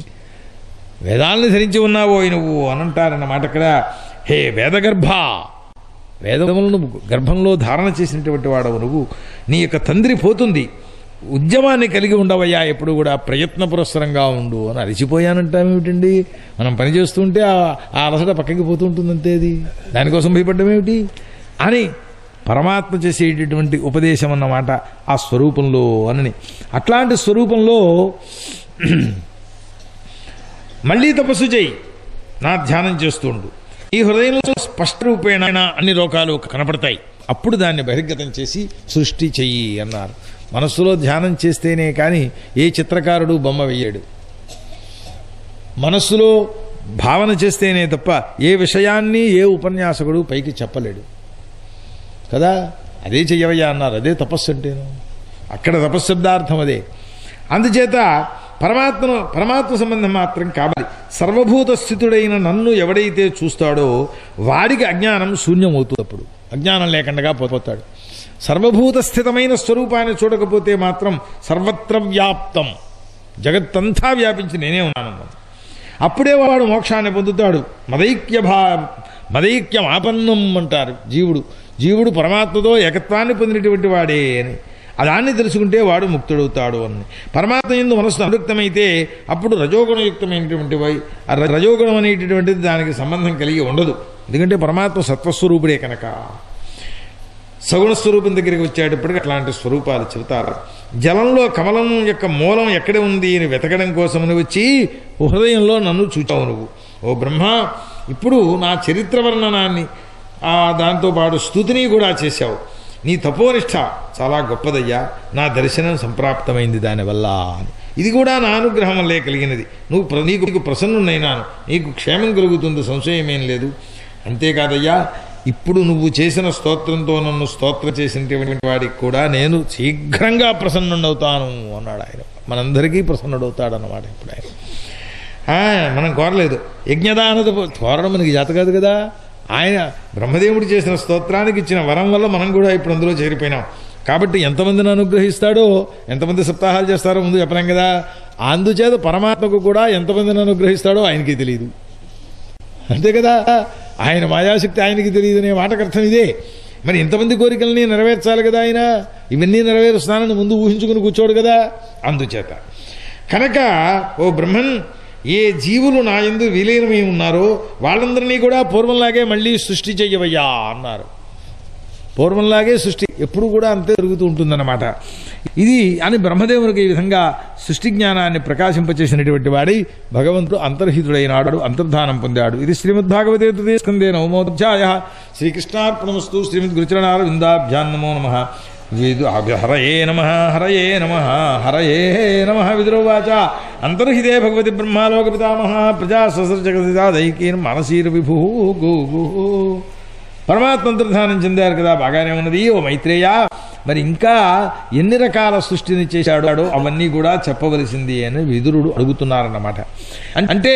వేదాలను ధరించి ఉన్నావో నువ్వు అనంటారన్నమాట ఇక్కడ. హే వేదగర్భ, వేదములను గర్భంలో ధారణ చేసినటువంటి వాడవు నువ్వు, నీ యొక్క తండ్రి పోతుంది, ఉద్యమాన్ని కలిగి ఉండవయ్యా, ఎప్పుడు కూడా ప్రయత్న పురస్సరంగా ఉండు అని అరిచిపోయానంటామేమిటండి. మనం పని చేస్తుంటే ఆ అలసట పక్కకి పోతూ ఉంటుందంతే, అది దానికోసం భయపడ్డమేమిటి అని పరమాత్మ చేసేటటువంటి ఉపదేశం అన్నమాట ఆ స్వరూపంలో అని. అట్లాంటి స్వరూపంలో మళ్ళీ తపస్సు చేయి, నా ధ్యానం చేస్తుండు, ఈ హృదయంలో స్పష్ట రూపేణ అన్ని లోకాలు కనపడతాయి, అప్పుడు దాన్ని బహిర్గతం చేసి సృష్టి చెయ్యి అన్నారు. మనస్సులో ధ్యానం చేస్తేనే కానీ ఏ చిత్రకారుడు బొమ్మ వేయడు, మనస్సులో భావన చేస్తేనే తప్ప ఏ విషయాన్ని ఏ ఉపన్యాసకుడు పైకి చెప్పలేడు కదా. అదే చెయ్యవయ్యా అన్నారు, అదే తపస్సు అంటేను. అక్కడ తపశ్శబ్దార్థం అదే. అందుచేత పరమాత్మ సంబంధం మాత్రం కావాలి. సర్వభూత స్థితుడైన నన్ను ఎవడైతే చూస్తాడో వాడికి అజ్ఞానం శూన్యమవుతుంది, అప్పుడు అజ్ఞానం లేకుండా పోతాడు. సర్వభూత స్థితమైన స్వరూపాన్ని చూడకపోతే మాత్రం సర్వత్ర వ్యాప్తం, జగత్తంతా వ్యాపించి నేనే ఉన్నాను, అప్పుడే వాడు మోక్షాన్ని పొందుతాడు. మదైక్యం ఆపన్నం అంటారు జీవుడు పరమాత్మతో ఏకత్వాన్ని పొందినటువంటి వాడే అని. దాన్ని తెలుసుకుంటే వాడు ముక్తుడవుతాడు అని. పరమాత్మ యందు మనస్సు అనురక్తమైతే అప్పుడు రజోగుణయుక్తమైనటువంటి రజోగుణం అనేటటువంటిది దానికి సంబంధం కలిగి ఉండదు. ఎందుకంటే పరమాత్మ సత్వస్వరూపుడే కనుక. సగుణ స్వరూపం దగ్గరికి వచ్చేటప్పటికి అట్లాంటి స్వరూపాలు చెబుతారు. జలంలో కమలం యొక్క మూలం ఎక్కడ ఉంది అని వెతకడం కోసమని వచ్చి హృదయంలో నన్ను చూచావు నువ్వు. ఓ బ్రహ్మ, ఇప్పుడు నా చరిత్ర వర్ణనాన్ని దాంతోపాటు స్తుతిని కూడా చేశావు. నీ తపోనిష్ట చాలా గొప్పదయ్యా, నా దర్శనం సంప్రాప్తమైంది దానివల్ల అని. ఇది కూడా నా అనుగ్రహం వల్లే కలిగినది. నీకు ప్రసన్నునైనాను, నీకు క్షేమం కలుగుతుంది, సంశయమేం లేదు. అంతేకాదయ్యా, ఇప్పుడు నువ్వు చేసిన స్తోత్రంతో నన్ను స్తోత్రం చేసినటువంటి వాడికి కూడా నేను శీఘ్రంగా ప్రసన్నుడవుతాను అన్నాడు ఆయన. మనందరికీ ప్రసన్నుడవుతాడన్నమాట ఇప్పుడు ఆయన. మనం కోరలేదు, యజ్ఞదానత కోరడం మనకి జాత కాదు కదా. ఆయన బ్రహ్మదేవుడు చేసిన స్తోత్రానికి ఇచ్చిన వరం వల్ల మనం కూడా ఇప్పుడు అందులో చేరిపోయినాం. కాబట్టి ఎంతమందిని అనుగ్రహిస్తాడో, ఎంతమంది సప్తాహాలు చేస్తారో ముందు చెప్పలేం కదా. అందుచేత పరమాత్మకు కూడా ఎంతమందిని అనుగ్రహిస్తాడో ఆయనకి తెలియదు, అంతే కదా. ఆయన మాయాశక్తి ఆయనకి తెలియదు అనే మాటకు అర్థం ఇదే. మరి ఇంతమంది కోరికల్ని నెరవేర్చాలి కదా ఆయన. ఇవన్నీ నెరవేరుస్తానని ముందు ఊహించుకుని కూర్చోడు కదా. అందుచేత కనుక ఓ బ్రహ్మన్, ఏ జీవులు నా యందు విలీనమై ఉన్నారో వాళ్ళందరినీ కూడా పూర్వంలాగే మళ్ళీ సృష్టి చెయ్యవయ్యా అన్నారు. పూర్వంలాగే సృష్టి ఎప్పుడు కూడా అంతే జరుగుతూ ఉంటుందన్నమాట. ఇది అని బ్రహ్మదేవునికి ఈ విధంగా సృష్టి జ్ఞానాన్ని ప్రకాశింపచేసినటువంటి వాడి భగవంతుడు అంతర్హితుడైనాడు, అంతర్ధానం పొందాడు. ఇది శ్రీమద్భాగవతే తృతీయ స్కందే 9వ శ్రీకృష్ణార్పణమస్తు. శ్రీమద్ గురుచరణార విందాభ్యాన్ నమో నమః. హరయే నమః హరయే నమః హరయే నమః. విదురోవాచ అంతర్హితే భగవతి బ్రహ్మాలోక పితామహ ప్రజా ససర్జగతిదాదైకీన్ మనసీర విభూ గో. పరమాత్మ అంతర్ధానం చెందారు కదా, బాగానే ఉన్నది. ఓ మైత్రేయ, మరి ఇంకా ఎన్ని రకాల సృష్టిని చేశాడో అవన్నీ కూడా చెప్పవలసింది అని విదురుడు అడుగుతున్నారన్నమాట. అంటే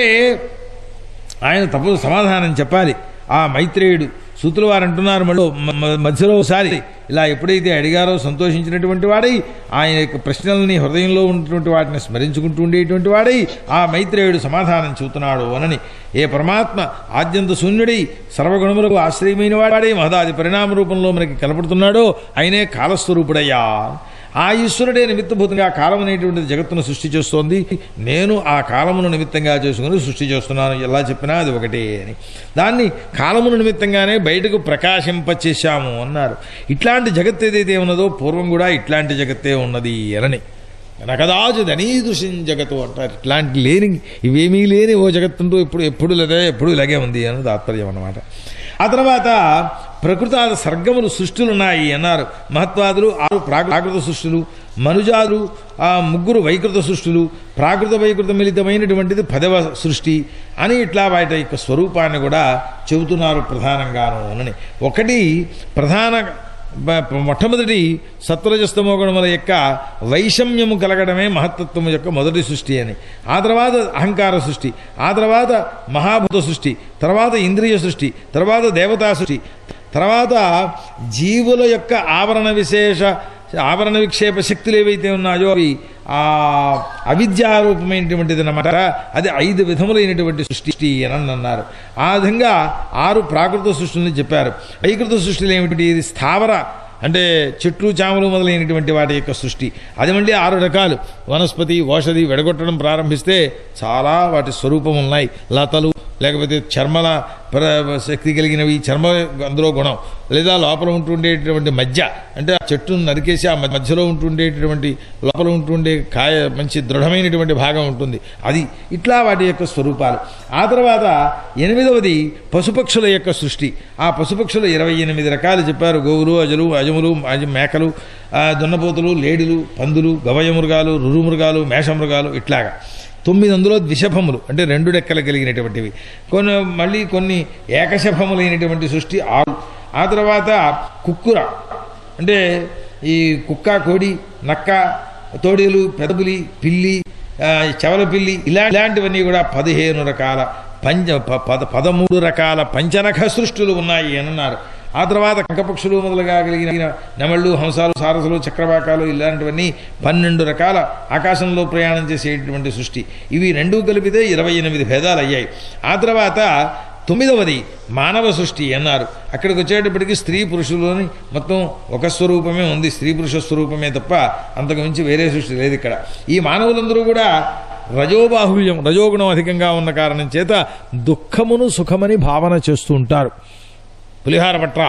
ఆయన తప్పు సమాధానం చెప్పాలి. ఆ మైత్రేయుడు సూతులు వారు అంటున్నారు మళ్ళీ మధ్యలో ఒకసారి ఇలా ఎప్పుడైతే అడిగారో సంతోషించినటువంటి వాడై ఆయన యొక్క ప్రశ్నల్ని హృదయంలో ఉన్నటువంటి వాటిని స్మరించుకుంటూ ఉండేటువంటి వాడై ఆ మైత్రేయుడు సమాధానం చెబుతున్నాడు అనని. ఏ పరమాత్మ ఆద్యంత శూన్యుడై సర్వగుణములకు ఆశ్రయమైన వాడై మహదాది పరిణామ రూపంలో మనకి కనపడుతున్నాడో ఆయనే కాలస్వరూపుడయ్యా. ఆ ఈశ్వరుడే నిమిత్తభూతంగా కాలం అనేటువంటిది జగత్తును సృష్టి చేస్తోంది. నేను ఆ కాలమును నిమిత్తంగా చేసుకుని సృష్టి చేస్తున్నాను. ఎలా చెప్పినా అది ఒకటే అని. దాన్ని కాలమును నిమిత్తంగానే బయటకు ప్రకాశింపచేశాము అన్నారు. ఇట్లాంటి జగత్ ఏదైతే ఉన్నదో పూర్వం కూడా ఇట్లాంటి జగత్తే ఉన్నది అని. నకదాచుదనీదృశం జగత్తు అంటారు. ఇట్లాంటి లేని ఇవేమీ లేని ఓ జగత్తుంటూ ఎప్పుడు లేదా ఎప్పుడు ఇలాగే ఉంది అని తాత్పర్యం అన్నమాట. ఆ తర్వాత ప్రకృతాది సర్గములు సృష్టిలున్నాయి అన్నారు. మహత్వాదులు 6 ప్రాకృత సృష్టిలు, మనుజాదులు 3 వైకృత సృష్టిలు, ప్రాకృత వైకృత మిళితమైనటువంటిది 10వ సృష్టి అని ఇట్లా వాటి యొక్క స్వరూపాన్ని కూడా చెబుతున్నారు ప్రధానంగాను అని. ఒకటి ప్రధాన మొట్టమొదటి సత్వరజస్తమో గుణముల యొక్క వైషమ్యము కలగడమే మహత్తత్వము యొక్క మొదటి సృష్టి అని. ఆ తర్వాత అహంకార సృష్టి, ఆ తర్వాత మహాభూత సృష్టి, తర్వాత ఇంద్రియ సృష్టి, తర్వాత దేవతా సృష్టి, తర్వాత జీవుల యొక్క ఆవరణ విక్షేప శక్తులు ఏవైతే ఉన్నాయో అవి అవిద్యారూపమైనటువంటిది అన్నమాట. అది 5 విధములైనటువంటి సృష్టి అని అన్నారు. ఆ విధంగా 6 ప్రాకృత సృష్టిని చెప్పారు. వైకృత సృష్టిలు ఏమిటి? ఇది స్థావర అంటే చెట్లు చామలు మొదలైనటువంటి వాటి యొక్క సృష్టి. అది మళ్ళీ 6 రకాలు. వనస్పతి ఓషధి వెడగొట్టడం ప్రారంభిస్తే చాలా వాటి స్వరూపం ఉన్నాయి. లతలు, లేకపోతే చర్మల శక్తి కలిగినవి, చర్మ అందులో గుణం, లేదా లోపల ఉంటుండేటువంటి మధ్య అంటే ఆ చెట్టును నరికేసి ఆ మధ్యలో ఉంటుండేటువంటి లోపల ఉంటుండే కాయ మంచి దృఢమైనటువంటి భాగం ఉంటుంది అది. ఇట్లా వాటి యొక్క స్వరూపాలు. ఆ తర్వాత 8వది పశుపక్షుల యొక్క సృష్టి. ఆ పశుపక్షులు 28 రకాలు చెప్పారు. గోవులు, అజములు, మేకలు, దున్నపోతులు, లేడులు, పందులు, గవయమృగాలు, రురుమృగాలు, మేషమృగాలు, ఇట్లాగా 9 అందులో ద్విశభములు అంటే 2 రెక్కలు కలిగినటువంటివి. మళ్ళీ కొన్ని ఏకశభములైనటువంటి సృష్టి 6. ఆ తర్వాత కుక్కుర అంటే ఈ కుక్క, కోడి, నక్క, తోడేలు, పెదపులి, పిల్లి, చెవల పిల్లి ఇలాంటివన్నీ కూడా 15 రకాల 13 రకాల పంచనఖ సృష్టులు ఉన్నాయి అని అన్నారు. ఆ తర్వాత కంకపక్షులు మొదలుగా కలిగిన నెమళ్ళు, హంసాలు, సారసులు, చక్రవాకాలు ఇలాంటివన్నీ 12 రకాల ఆకాశంలో ప్రయాణం చేసేటువంటి సృష్టి. ఇవి 2 కలిపితే 28 భేదాలు అయ్యాయి. ఆ తర్వాత 9వది మానవ సృష్టి అన్నారు. అక్కడికి వచ్చేటప్పటికి స్త్రీ పురుషులని మొత్తం ఒక స్వరూపమే ఉంది. స్త్రీ పురుష స్వరూపమే తప్ప అంతకు మించి వేరే సృష్టి లేదు ఇక్కడ. ఈ మానవులందరూ కూడా రజోబాహుల్యం, రజోగుణం అధికంగా ఉన్న కారణం చేత దుఃఖమును సుఖమని భావన చేస్తూ ఉంటారు. పులిహార పట్ర,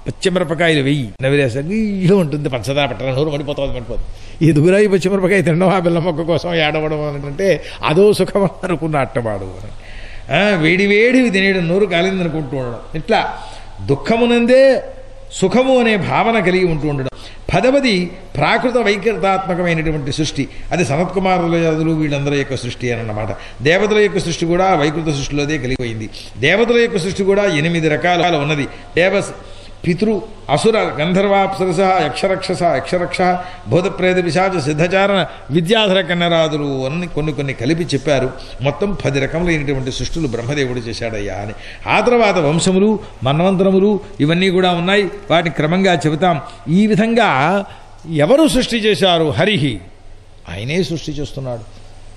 పచ్చిమిరపకాయలు వెయ్యి నవిరేసరికి ఇల్లు ఉంటుంది. పంచదార పట్ట నూరు మడిపోతుంది. ఈ దుగురాయి పచ్చిమిరపకాయ తినడం, ఆ బెల్లం మొక్క కోసం ఏడవడం అంటే అదో సుఖం అనుకున్న అట్టవాడు. వేడివేడివి తినేయడం, నోరు కాలింది అనుకుంటూ ఉండడం, ఇట్లా దుఃఖమునందే సుఖము అనే భావన కలిగి ఉంటూ ఉండడం. 10వది ప్రాకృత వైకృతాత్మకమైనటువంటి సృష్టి. అది సనత్కుమారులు వీళ్ళందరి యొక్క సృష్టి అని అన్నమాట. దేవతల యొక్క సృష్టి కూడా వైకృత సృష్టిలోదే కలిగిపోయింది. దేవతల యొక్క సృష్టి కూడా 8 రకాల ఉన్నది. పితృ, అసుర, గంధర్వాప్సరస, యక్షరక్ష, భూతప్రేత, పిశాచ, సిద్ధచారణ, విద్యాధర, కన్నరాదులు అని కొన్ని కలిపి చెప్పారు. మొత్తం 10 రకములైనటువంటి సృష్టులు బ్రహ్మదేవుడు చేశాడయ్యా అని. ఆ తర్వాత వంశములు, మన్వంతరములు ఇవన్నీ కూడా ఉన్నాయి. వాటిని క్రమంగా చెబుతాం. ఈ విధంగా ఎవరు సృష్టి చేశారు? హరిహి, ఆయనే సృష్టి చేస్తున్నాడు.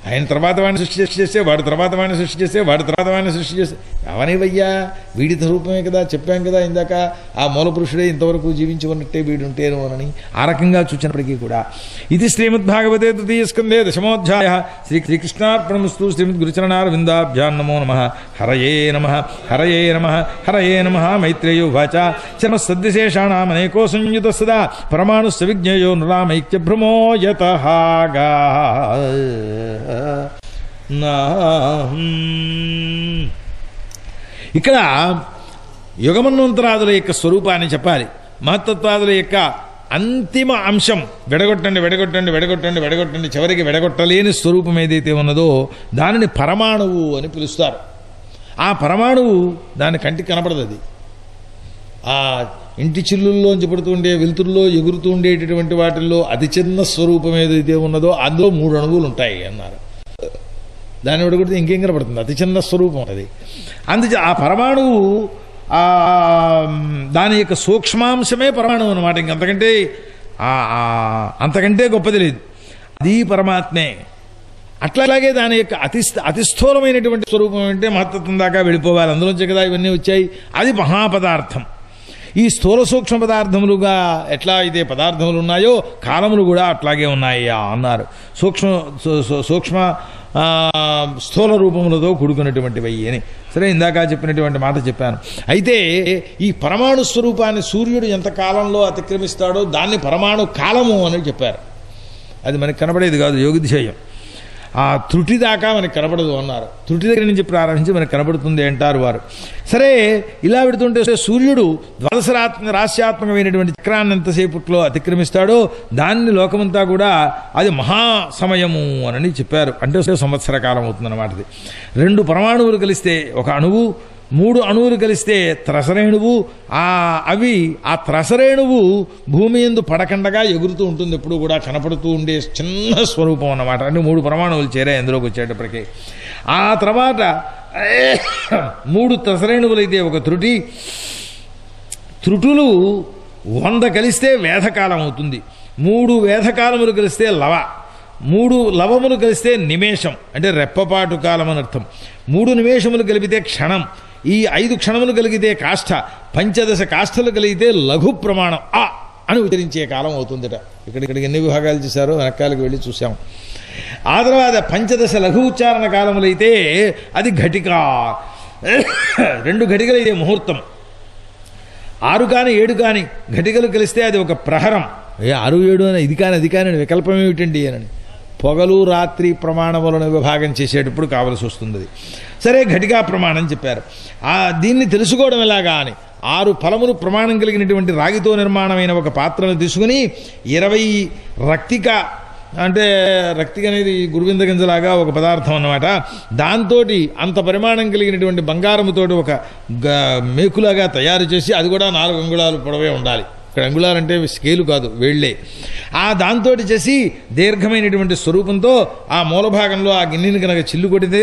ఆయన తర్వాత వాడిని సృష్టి చేస్తే, వాడు తర్వాత వాడిని సృష్టి చేస్తే, వాడి తర్వాత వాడిని సృష్టి చేస్తే అవనేవయ్యా వీడి రూపమే కదా. చెప్పాం కదా ఇందాక, ఆ మూల పురుషుడే ఇంతవరకు జీవించి ఉన్నట్టే వీడు ఉంటేను అని. ఆ రకంగా చూచినప్పటికీ కూడా ఇది శ్రీమద్భాగవతే 3వ స్కందే 10వ అధ్యాయ. శ్రీకృష్ణార్పణమస్తు. శ్రీమద్ గురుచరణారవిందాభ్యాం నమో నమః. హరయే నమః. హరయే నమః. హరయే నమః. మైత్రేయో వాచ చర్మ సద్విశేషాణాం అనేకో సంయుత సదా పరమాణు సవిజ్ఞేయో నృణామైక్యభ్రమో యతః గా. ఇక్కడ యుగమన్వంతరాదుల యొక్క స్వరూపాన్ని చెప్పాలి. మహత్తత్వాదుల యొక్క అంతిమ అంశం వెడగొట్టండి చివరికి వెడగొట్టలేని స్వరూపం ఏదైతే ఉన్నదో దానిని పరమాణువు అని పిలుస్తారు. ఆ పరమాణువు దాని కంటికి కనపడదు. అది ఆ ఇంటి చిల్లుల్లోంచి పడుతుండే వెలుతురులో ఎగురుతూ ఉండేటటువంటి వాటిల్లో అతి చిన్న స్వరూపం ఏదైతే ఉన్నదో అందులో 3 అణువులు ఉంటాయి అన్నారు. దాన్ని విడగొడితే ఇంకేం కనపడుతుంది? అతి చిన్న స్వరూపం అది. అందుచే ఆ పరమాణువు దాని యొక్క సూక్ష్మాంశమే పరమాణువు అనమాట. ఇంకంతకంటే అంతకంటే గొప్పది లేదు. అది పరమాత్మే. అట్లాగే దాని యొక్క అతిస్థూలమైనటువంటి స్వరూపం అంటే మహత్తత్వం దాకా వెళ్ళిపోవాలి. అందులోంచి కదా ఇవన్నీ వచ్చాయి. అది మహాపదార్థం. ఈ స్థూల సూక్ష్మ పదార్థములుగా ఎట్లా అయితే పదార్థములు ఉన్నాయో కాలములు కూడా అట్లాగే ఉన్నాయా అన్నారు. సూక్ష్మ స్థూల రూపములతో కూడుకున్నటువంటివి అని. సరే, ఇందాక చెప్పినటువంటి మాట చెప్పాను. అయితే ఈ పరమాణు స్వరూపాన్ని సూర్యుడు ఎంత కాలంలో అతిక్రమిస్తాడో దాన్ని పరమాణు కాలము అని చెప్పారు. అది మనకి కనబడేది కాదు, యోగిధ్యేయం. ఆ త్రుటి దాకా మనకు కనబడదు అన్నారు. త్రుటి దగ్గర నుంచి ప్రారంభించి మనకు కనబడుతుంది అంటారు వారు. సరే, ఇలా పెడుతుంటే సూర్యుడు రాశ్యాత్మకమైనటువంటి చక్రాన్ని ఎంతసేపట్లో అతిక్రమిస్తాడో దాన్ని లోకమంతా కూడా అది మహాసమయము అని చెప్పారు. అంటే సంవత్సర కాలం అవుతుందన్నమాట. అది 2 పరమాణువులు కలిస్తే ఒక అణువు, 3 అణువులు కలిస్తే త్రసరేణువు. అవి ఆ త్రసరేణువు భూమి యందు పడకండగా ఎగురుతూ ఉంటుంది. ఎప్పుడు కూడా కనపడుతూ ఉండే చిన్న స్వరూపం అన్నమాట. అంటే 3 పరమాణువులు చేరాయి అందులోకి వచ్చేటప్పటికీ. ఆ తర్వాత 3 త్రసరేణువులైతే ఒక త్రుటి. త్రుటులు 100 కలిస్తే వేధకాలం అవుతుంది. 3 వేధకాలములు కలిస్తే లవ. 3 లవములు కలిస్తే నిమేషం, అంటే రెప్పపాటు కాలం అని అర్థం. 3 నిమేషములు కలిపితే క్షణం. ఈ 5 క్షణములు కలిగితే కాష్ఠ. 15 కాష్ఠలు కలిగితే లఘు ప్రమాణం అని ఉచ్చరించే కాలం అవుతుందట. ఇక్కడికి ఎన్ని విభాగాలు చేశారో వెనకాలకు వెళ్ళి చూసాం. ఆ తర్వాత 15 లఘు ఉచ్చారణ కాలములైతే అది ఘటిక. 2 ఘటికలైతే ముహూర్తం. 6 కానీ 7 కానీ ఘటికలు కలిస్తే అది ఒక ప్రహరం. 6, 7 అని ఇది కానీ అది కానీ వికల్పం ఏమిటండి అని పొగలు రాత్రి ప్రమాణములను విభాగం చేసేటప్పుడు కావలసి వస్తుంది. సరే, ఘటికా ప్రమాణం చెప్పారు. దీన్ని తెలుసుకోవడం ఎలాగా అని 6 ఫలములు ప్రమాణం కలిగినటువంటి రాగితో నిర్మాణమైన ఒక పాత్రను తీసుకుని 20 రక్తిక, అంటే రక్తిక అనేది గురువింద గింజలాగా ఒక పదార్థం అన్నమాట. దాంతో అంత పరిమాణం కలిగినటువంటి బంగారముతోటి ఒక మేకులాగా తయారు చేసి, అది కూడా 4 అంగుళాలు పొడవే ఉండాలి. ఇక్కడ అంగుళాలంటే స్కేలు కాదు, వేళ్లే. దాంతో చేసి దీర్ఘమైనటువంటి స్వరూపంతో ఆ మూల భాగంలో ఆ గిన్నెని కనుక చిల్లు కొడితే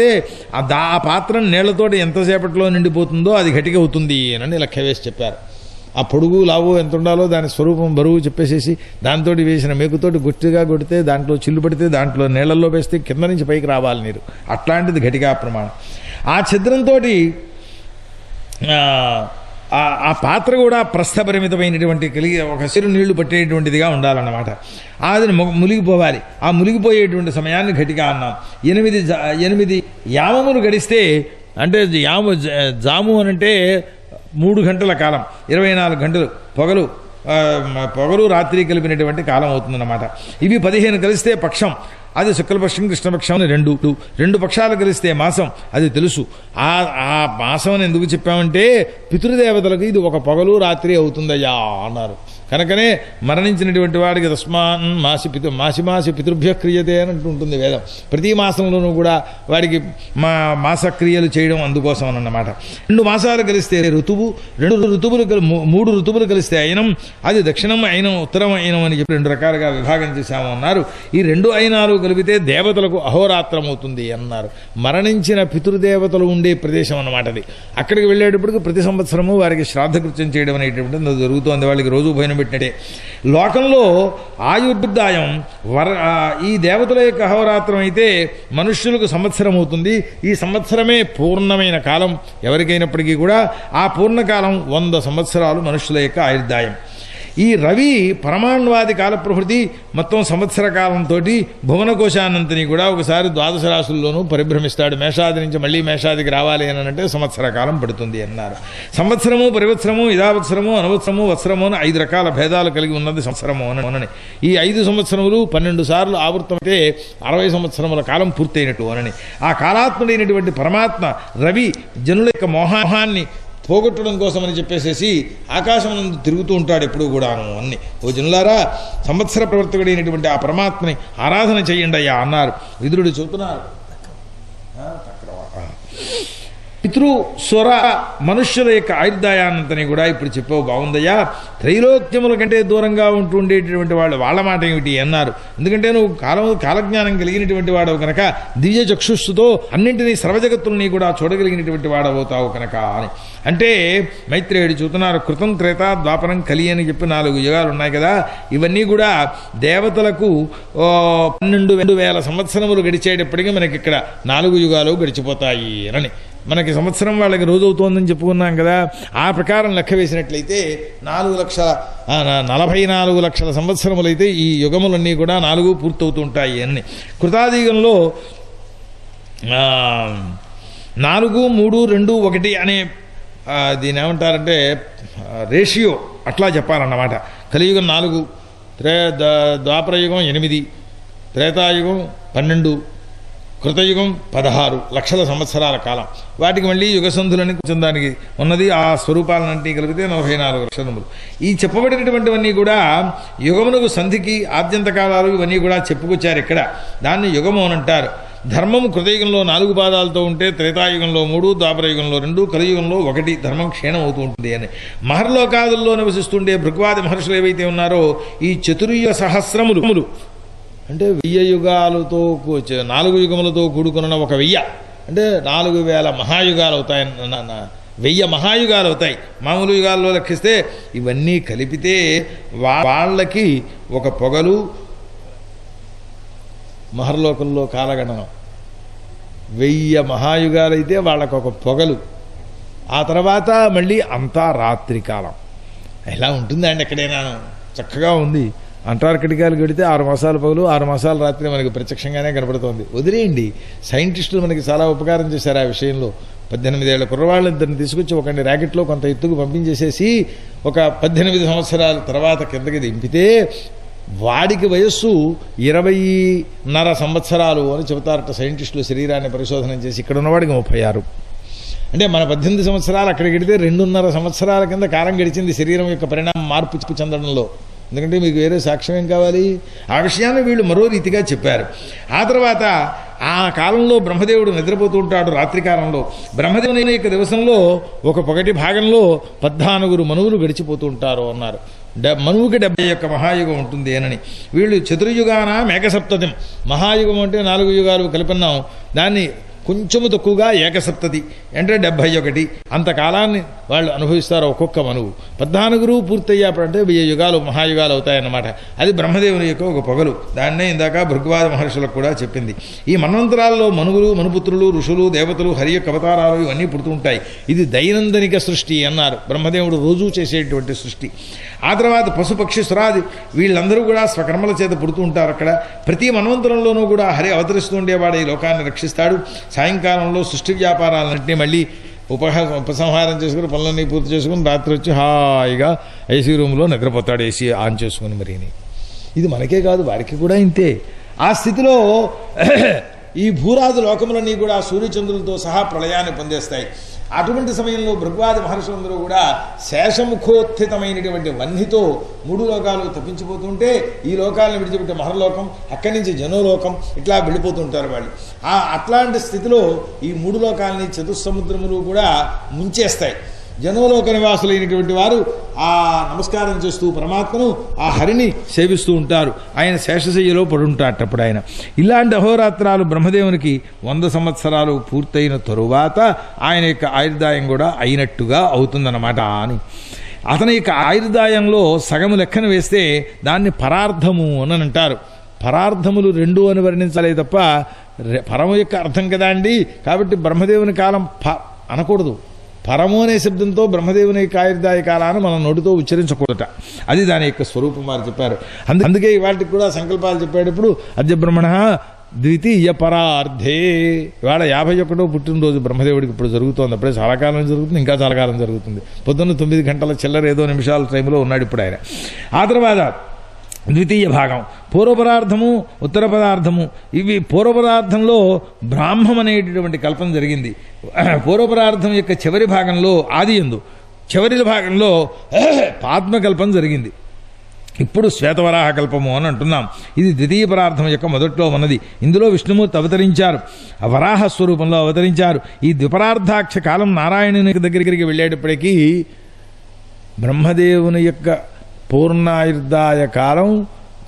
ఆ పాత్రను నీళ్లతోటి ఎంతసేపట్లో నిండిపోతుందో అది ఘటిక అవుతుంది అని లెక్క వేసి చెప్పారు. ఆ పొడుగు లావు ఎంత ఉండాలో దాని స్వరూపం బరువు చెప్పేసేసి దాంతో వేసిన మేకుతోటి గట్టిగా కొడితే దాంట్లో చిల్లు పడితే దాంట్లో నీళ్లలో వేస్తే కింద నుంచి పైకి రావాలి నీరు. అట్లాంటిది ఘటికా ప్రమాణం. ఆ ఛిద్రంతో ఆ పాత్ర కూడా ప్రస్థపరిమితమైనటువంటి కలిగి ఒక సిరు నీళ్లు పట్టేటువంటిదిగా ఉండాలన్నమాట. అది మునిగిపోవాలి. ఆ మునిగిపోయేటువంటి సమయాన్ని ఘటిక అన్నాం. 8 యామములు గడిస్తే, అంటే జాము అనంటే 3 గంటల కాలం, 24 గంటలు పొగలు రాత్రి కలిపినటువంటి కాలం అవుతుందన్నమాట. ఇవి 15 కలిస్తే పక్షం, అది శుక్లపక్షం కృష్ణపక్షం అని 2 పక్షాలు కలిస్తే మాసం, అది తెలుసు. ఆ మాసం అని ఎందుకు చెప్పామంటే పితృదేవతలకు ఇది ఒక పొగలు రాత్రి అవుతుందయ్యా అన్నారు. కనుకనే మరణించినటువంటి వాడికి తస్మాన్ మాసి పితృభ్య క్రియతే అని అంటుంటుంది వేదం. ప్రతి మాసంలోనూ కూడా వాడికి మాసక్రియలు చేయడం అందుకోసం అన్నమాట. 2 మాసాలు కలిస్తే ఋతువు, 3 ఋతువులు కలిస్తే అయినం, అది దక్షిణం అయినం ఉత్తరం అయినం అని చెప్పి 2 రకాలుగా విభాగం చేశాము అన్నారు. ఈ 2 అయినాలు కలిపితే దేవతలకు అహోరాత్రం అవుతుంది అన్నారు. మరణించిన పితృదేవతలు ఉండే ప్రదేశం అన్నమాట అది. అక్కడికి వెళ్ళేటప్పటికి ప్రతి సంవత్సరము వారికి శ్రాద్ధకృత్యం చేయడం అనేటువంటిది జరుగుతోంది. వాళ్ళకి రోజు భోజనం పెట్టినట్టే. లోకంలో ఆయుర్దాయం ఈ దేవతల యొక్క అహోరాత్రం అయితే మనుష్యులకు సంవత్సరం అవుతుంది. ఈ సంవత్సరమే పూర్ణమైన కాలం ఎవరికైనప్పటికీ కూడా. ఆ పూర్ణకాలం 100 సంవత్సరాలు మనుష్యుల యొక్క ఆయుర్దాయం. ఈ రవి పరమాణ్వాది కాలప్రభృతి మొత్తం సంవత్సర కాలంతో భువనకోశానంతని కూడా ఒకసారి 12 రాశుల్లోనూ పరిభ్రమిస్తాడు. మేషాది నుంచి మళ్ళీ మేషాదికి రావాలి అని అంటే సంవత్సర కాలం పడుతుంది అన్నారు. సంవత్సరము, పరివత్సరము, ఇదావత్సరము, అనవత్సరము, వత్సరము అని 5 రకాల భేదాలు కలిగి ఉన్నది సంవత్సరము అని. ఈ 5 సంవత్సరములు 12 సార్లు ఆవృతమైతే 60 సంవత్సరముల కాలం పూర్తయినట్టు అనని. ఆ కాలాత్ముడైనటువంటి పరమాత్మ రవి జనుల యొక్క మోహాన్ని పోగొట్టడం కోసమని చెప్పేసేసి ఆకాశం నందు తిరుగుతూ ఉంటాడు ఎప్పుడు కూడాను అన్ని. ఓ జనులారా, సంవత్సర ప్రవర్తకుడైనటువంటి ఆ పరమాత్మని ఆరాధన చెయ్యండి అయ్యా అన్నారు. విదురుడు చెబుతున్నారు. పితృ స్వర మనుష్యుల యొక్క ఆయుర్దాయాన్నంతని కూడా ఇప్పుడు చెప్పావు, బాగుందయ్యా. త్రైలోక్యముల కంటే దూరంగా ఉంటూ ఉండేటటువంటి వాళ్ళు వాళ్ళ మాట ఏమిటి అన్నారు. ఎందుకంటే నువ్వు కాలజ్ఞానం కలిగినటువంటి వాడవు కనుక, దివ్య చక్షుస్సుతో అన్నింటినీ సర్వజగత్తుల్ని కూడా చూడగలిగినటువంటి వాడవుతావు కనుక అని అంటే మైత్రేయుడు చూస్తున్నారు. కృతం త్రేత ద్వాపరం కలి అని చెప్పి 4 యుగాలు ఉన్నాయి కదా. ఇవన్నీ కూడా దేవతలకు 12,000 సంవత్సరములు గడిచేటప్పటికీ మనకి ఇక్కడ 4 యుగాలు గడిచిపోతాయి అని. మనకి సంవత్సరం వాళ్ళకి రోజు అవుతోందని చెప్పుకున్నాం కదా. ఆ ప్రకారం లెక్క వేసినట్లయితే 44 లక్షల సంవత్సరములైతే ఈ యుగములన్నీ కూడా 4 పూర్తవుతుంటాయి అని. కృతాదిగంలో 4, 3, 2, 1 అనే దీని ఏమంటారంటే రేషియో అట్లా చెప్పాలన్నమాట. కలియుగం 4, ద్వాపరయుగం 8, త్రేతాయుగం 12, కృతయుగం 16 లక్షల సంవత్సరాల కాలం. వాటికి మళ్ళీ యుగసంధులని కొంచెం దానికి ఉన్నది. ఆ స్వరూపాలన్నింటినీ కలిపితే 44 లక్షలములు. ఈ చెప్పబడినటువంటివన్నీ కూడా యుగమునకు సంధికి ఆద్యంత కాలాలు ఇవన్నీ కూడా చెప్పుకొచ్చారు ఇక్కడ. దాన్ని యుగము అని అంటారు. ధర్మము కృతయుగంలో 4 పాదాలతో ఉంటే త్రేతాయుగంలో 3, ద్వాపరయుగంలో 2, కలియుగంలో 1 ధర్మం క్షీణం అవుతూ ఉంటుంది అని. మహర్లోకాదుల్లో నివసిస్తుండే భృగ్వాది మహర్షులు ఏవైతే ఉన్నారో ఈ చతుర్యుగ సహస్రములు అంటే 1000 యుగాలతో 4 యుగములతో కూడుకున్న 1000 అంటే 4000 మహాయుగాలు అవుతాయి. 1000 మహాయుగాలు అవుతాయి. మామూలు యుగాల్లో లెక్కిస్తే ఇవన్నీ కలిపితే వాళ్ళకి ఒక పొగలు మహర్లోకంలో కాలగణనం. 1000 మహాయుగాలైతే వాళ్ళకు ఒక పొగలు. ఆ తర్వాత మళ్ళీ అంతా రాత్రి కాలం. ఎలా ఉంటుందా అండి ఎక్కడైనా? చక్కగా ఉంది. అంటార్కిటికాలు గడితే 6 మాసాలు పగలు 6 మాసాలు రాత్రి మనకి ప్రత్యక్షంగానే కనపడుతోంది. వదిలేయండి, సైంటిస్టులు మనకి చాలా ఉపకారం చేశారు ఆ విషయంలో. 18 ఏళ్ల కుర్రవాళ్ళని ఇద్దరిని తీసుకొచ్చి ఒకరిని ర్యాకెట్లో కొంత ఎత్తుకు పంపించేసేసి ఒక 18 సంవత్సరాల తర్వాత కిందకి దింపితే వాడికి వయస్సు 20.5 సంవత్సరాలు అని చెబుతారట సైంటిస్టులు. శరీరాన్ని పరిశోధన చేసి ఇక్కడ ఉన్నవాడికి 36. అంటే మన 18 సంవత్సరాలు అక్కడికి వెడితే 2.5 సంవత్సరాల కింద కాలం గడిచింది శరీరం యొక్క పరిణామం మార్పు చెందడంలో. ఎందుకంటే మీకు వేరే సాక్ష్యం ఏం కావాలి? ఆ విషయాన్ని వీళ్ళు మరో రీతిగా చెప్పారు. ఆ తర్వాత ఆ కాలంలో బ్రహ్మదేవుడు నిద్రపోతూ ఉంటాడు. రాత్రికాలంలో బ్రహ్మదేవుని యొక్క దివసంలో ఒక 1 భాగంలో 14 మనువులు గడిచిపోతూ ఉంటారు అన్నారు. మనువుకి 71 మహాయుగం ఉంటుంది అని. వీళ్ళు చతుర్యుగాన మేకసప్తతిం, మహాయుగం అంటే 4 యుగాలు కలిపిన్నాం, దాన్ని కొంచెము తక్కువగా ఏకసప్తతి అంటే 71 అంతకాలాన్ని వాళ్ళు అనుభవిస్తారు ఒక్కొక్క మనువు. 14 పూర్తయ్యాపడంటే 1000 యుగాలు మహాయుగాలు అవుతాయన్నమాట. అది బ్రహ్మదేవుని యొక్క ఒక పొగలు. దాన్నే ఇందాక భృగ్వాద మహర్షులకు కూడా చెప్పింది. ఈ మన్వంతరాల్లో మనువులు, మనుపుత్రులు, ఋషులు, దేవతలు, హరి యొక్క అవతారాలు ఇవన్నీ పుడుతూ ఉంటాయి. ఇది దైనందినిక సృష్టి అన్నారు. బ్రహ్మదేవుడు రోజూ చేసేటువంటి సృష్టి. ఆ తర్వాత పశుపక్షి సురాది వీళ్ళందరూ కూడా స్వకర్మల చేత పుడుతూ ఉంటారు. అక్కడ ప్రతి మన్వంతరంలోనూ కూడా హరి అవతరిస్తూ ఉండేవాడు ఈ లోకాన్ని రక్షిస్తాడు. సాయంకాలంలో సృష్టి వ్యాపారాలన్నింటినీ మళ్ళీ ఉపసంహారం చేసుకుని పనులన్నీ పూర్తి చేసుకుని రాత్రి వచ్చి హాయిగా ఏసీ రూమ్లో నిద్రపోతాడు, ఏసీ ఆన్ చేసుకుని. మరిని ఇది మనకే కాదు వారికి కూడా ఇంతే. ఆ స్థితిలో ఈ భూరాజు లోకములన్నీ కూడా సూర్యచంద్రులతో సహా ప్రళయాన్ని పొందేస్తాయి. అటువంటి సమయంలో భృగ్వాది మహర్షులందరూ కూడా శేషముఖోత్థితమైనటువంటి వన్నితో 3 లోకాలు తప్పించిపోతుంటే ఈ లోకాలను విడిచిపెట్టే మహర్లోకం, అక్కడి నుంచి జనోలోకం ఇట్లా వెళ్ళిపోతుంటారు వాళ్ళు. అట్లాంటి స్థితిలో ఈ 3 లోకాలని చతుస్సముద్రములు కూడా ముంచేస్తాయి. జనోలోక నివాసులైనటువంటి వారు ఆ నమస్కారం చేస్తూ పరమాత్మను ఆ హరిని సేవిస్తూ ఉంటారు. ఆయన శేషశయ్యలో పడుంటాటప్పుడు ఆయన. ఇలాంటి అహోరాత్రాలు బ్రహ్మదేవునికి 100 సంవత్సరాలు పూర్తయిన తరువాత ఆయన యొక్క ఆయుర్దాయం కూడా అయినట్టుగా అవుతుందన్నమాట అని. అతని యొక్క ఆయుర్దాయంలో సగము లెక్కన వేస్తే దాన్ని పరార్థము అని అంటారు. పరార్థములు 2 అని వర్ణించాలే తప్ప పరము యొక్క అర్థం కదా అండి. కాబట్టి బ్రహ్మదేవుని కాలం అనకూడదు. పరము అనే శబ్దంతో బ్రహ్మదేవుని యొక్క ఆయుర్దాయ కాలాన్ని మనం నోటితో ఉచ్చరించకూడట. అది దాని యొక్క స్వరూపం వారు చెప్పారు. అందుకే వాటికి కూడా సంకల్పాలు చెప్పేటప్పుడు అద్య బ్రహ్మణ ద్వితీయ పరార్థే. ఇవాళ 51వ పుట్టినరోజు బ్రహ్మదేవుడికి ఇప్పుడు జరుగుతోంది. అప్పుడే చాలా కాలం జరుగుతుంది, ఇంకా చాలా కాలం జరుగుతుంది. పొద్దున్న 9 గంటల చిల్లర ఏదో నిమిషాల టైంలో ఉన్నాడు ఇప్పుడు ఆయన. ఆ తర్వాత ద్వితీయ భాగం పూర్వపదార్థము, ఉత్తర పదార్థము. ఇవి పూర్వపదార్థంలో బ్రాహ్మం అనేటటువంటి కల్పన జరిగింది. పూర్వపదార్థం యొక్క చివరి భాగంలో ఆది యందు చివరి భాగంలో పాద్మకల్పన జరిగింది. ఇప్పుడు శ్వేతవరాహ కల్పము అని అంటున్నాం. ఇది ద్వితీయ పరార్థం యొక్క మొదట్లో ఉన్నది. ఇందులో విష్ణుమూర్తి అవతరించారు, వరాహ స్వరూపంలో అవతరించారు. ఈ ద్విపరార్థాక్ష కాలం నారాయణుని దగ్గరికి వెళ్ళేటప్పటికీ బ్రహ్మదేవుని యొక్క పూర్ణాయుర్దాయ కాలం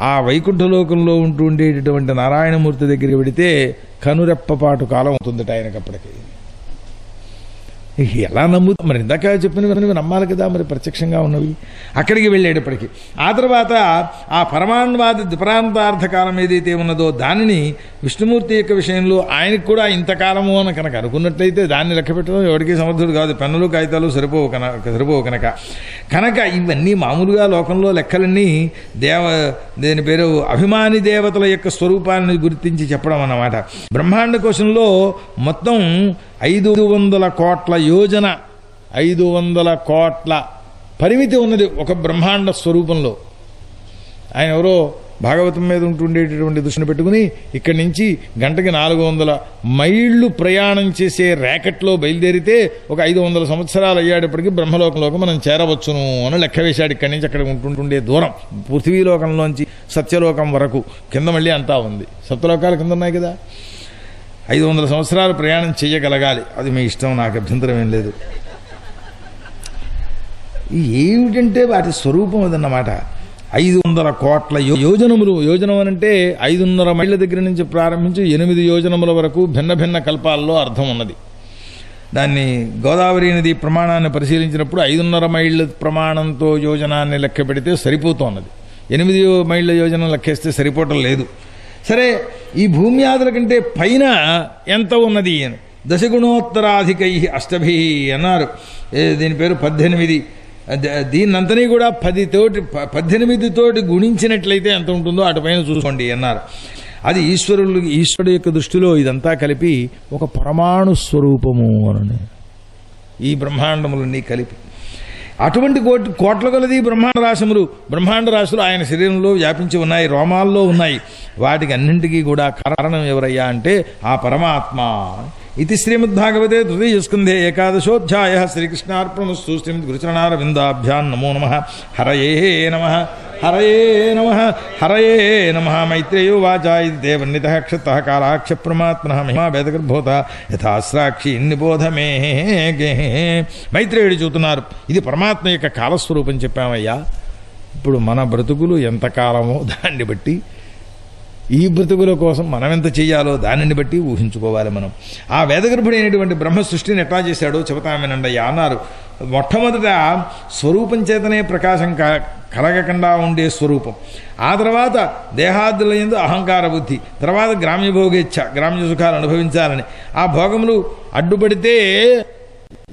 ఆ వైకుంఠలోకంలో ఉంటూ ఉండేటటువంటి నారాయణమూర్తి దగ్గరికి వెడితే కనురెప్పపాటు కాలం అవుతుందట ఆయనకప్పటికి. ఎలా నమ్ముతాం మరి? ఇందాక చెప్పినవి నమ్మాలి కదా మరి, ప్రత్యక్షంగా ఉన్నవి. అక్కడికి వెళ్ళేటప్పటికి ఆ తర్వాత ఆ పరమాణ్వాది ద్విపరాంతార్థ కాలం ఏదైతే ఉన్నదో దానిని విష్ణుమూర్తి యొక్క విషయంలో ఆయనకు కూడా ఇంతకాలము అని కనుక అనుకున్నట్లయితే దాన్ని లెక్క పెట్టడం ఎవరికి సమర్థుడు కాదు. పెన్నులు కాగితాలు సరిపోవు కనుక ఇవన్నీ మామూలుగా లోకంలో లెక్కలన్నీ దేని పేరు అభిమాని దేవతల యొక్క స్వరూపాన్ని గుర్తించి చెప్పడం అన్నమాట. బ్రహ్మాండ కోశంలో మొత్తం 500 కోట్ల యోజన, 500 కోట్ల పరిమితి ఉన్నది ఒక బ్రహ్మాండ స్వరూపంలో. ఆయన ఎవరో భాగవతం మీద ఉంటుండేటటువంటి దృష్టిని పెట్టుకుని ఇక్కడి నుంచి గంటకి 400 మైళ్ళు ప్రయాణం చేసే ర్యాకెట్లో బయలుదేరితే ఒక 500 సంవత్సరాలు అయ్యేటప్పటికి బ్రహ్మలోకంలోకి మనం చేరవచ్చును అని లెక్క వేశాడు. ఇక్కడి నుంచి అక్కడ ఉంటుండే దూరం పృథ్వీలోకంలోంచి సత్యలోకం వరకు కింద మళ్ళీ అంతా ఉంది. సప్తలోకాలు కింద ఉన్నాయి కదా. 500 సంవత్సరాలు ప్రయాణం చేయగలగాలి. అది మీ ఇష్టం, నాకు అభ్యంతరం ఏం లేదు. ఏమిటంటే వాటి స్వరూపం అదన్నమాట. 500 కోట్ల యోజనములు. యోజనం అనంటే 500 మైళ్ళ దగ్గర నుంచి ప్రారంభించి 8 యోజనముల వరకు భిన్న భిన్న కల్పాల్లో అర్థం ఉన్నది. దాన్ని గోదావరి నది ప్రమాణాన్ని పరిశీలించినప్పుడు 500 మైళ్ళ ప్రమాణంతో యోజనాన్ని లెక్క పెడితే సరిపోతున్నది. 8 మైళ్ళ యోజనం లెక్కేస్తే సరిపోవటం లేదు. సరే, ఈ భూమి ఆదుల కంటే పైన ఎంత ఉన్నది అని దశగుణోత్తరాధికై అష్టభి అన్నారు. దీని పేరు 18. దీన్నంతని కూడా 18 తోటి గుణించినట్లయితే ఎంత ఉంటుందో అటుపైన చూసుకోండి అన్నారు. అది ఈశ్వరుడు యొక్క దృష్టిలో ఇదంతా కలిపి ఒక పరమాణు స్వరూపము అని, ఈ బ్రహ్మాండములన్నీ కలిపి అటువంటి కోట్ల కొలది బ్రహ్మాండ రాశులు ఆయన శరీరంలో వ్యాపించి ఉన్నాయి, రోమాల్లో ఉన్నాయి. వాటికి అన్నింటికీ కూడా కారణం ఎవరయ్యా అంటే ఆ పరమాత్మ. ఇది శ్రీమద్భాగవతే తృతీయ స్కంధే ఏకాదశోధ్యాయ. శ్రీకృష్ణార్పణమస్తు. శ్రీమద్గురుచరణారవిందాభ్యాం నమో నమః. హరయే నమః. హరయే నమః. హరయే నమః. మైత్రేయో వాచా ఇది దేవన్నితః క్షతః కాలాక్ష ప్రమాత్మనః మహిమా వేదగర్భోత యథాస్రాక్షి నిబోధమే. మైత్రేయుడు చూస్తున్నారు, ఇది పరమాత్మ యొక్క కాలస్వరూపం చెప్పామయ్యా. ఇప్పుడు మన బ్రతుకులు ఎంతకాలమో దాన్ని బట్టి, ఈ బ్రతుకుల కోసం మనం ఎంత చెయ్యాలో దానిని బట్టి ఊహించుకోవాలి మనం. ఆ వేదగర్భుడైనటువంటి బ్రహ్మ సృష్టిని ఎట్లా చేశాడో చెబుతామేనండయ్యా అన్నారు. మొట్టమొదట స్వరూపం చేతనే ప్రకాశం కలగకుండా ఉండే స్వరూపం. ఆ తర్వాత దేహాదుల యందు అహంకార బుద్ధి, తర్వాత గ్రామ్య భోగేచ్ఛ, గ్రామ్య సుఖాలు అనుభవించాలని. ఆ భోగములు అడ్డుపడితే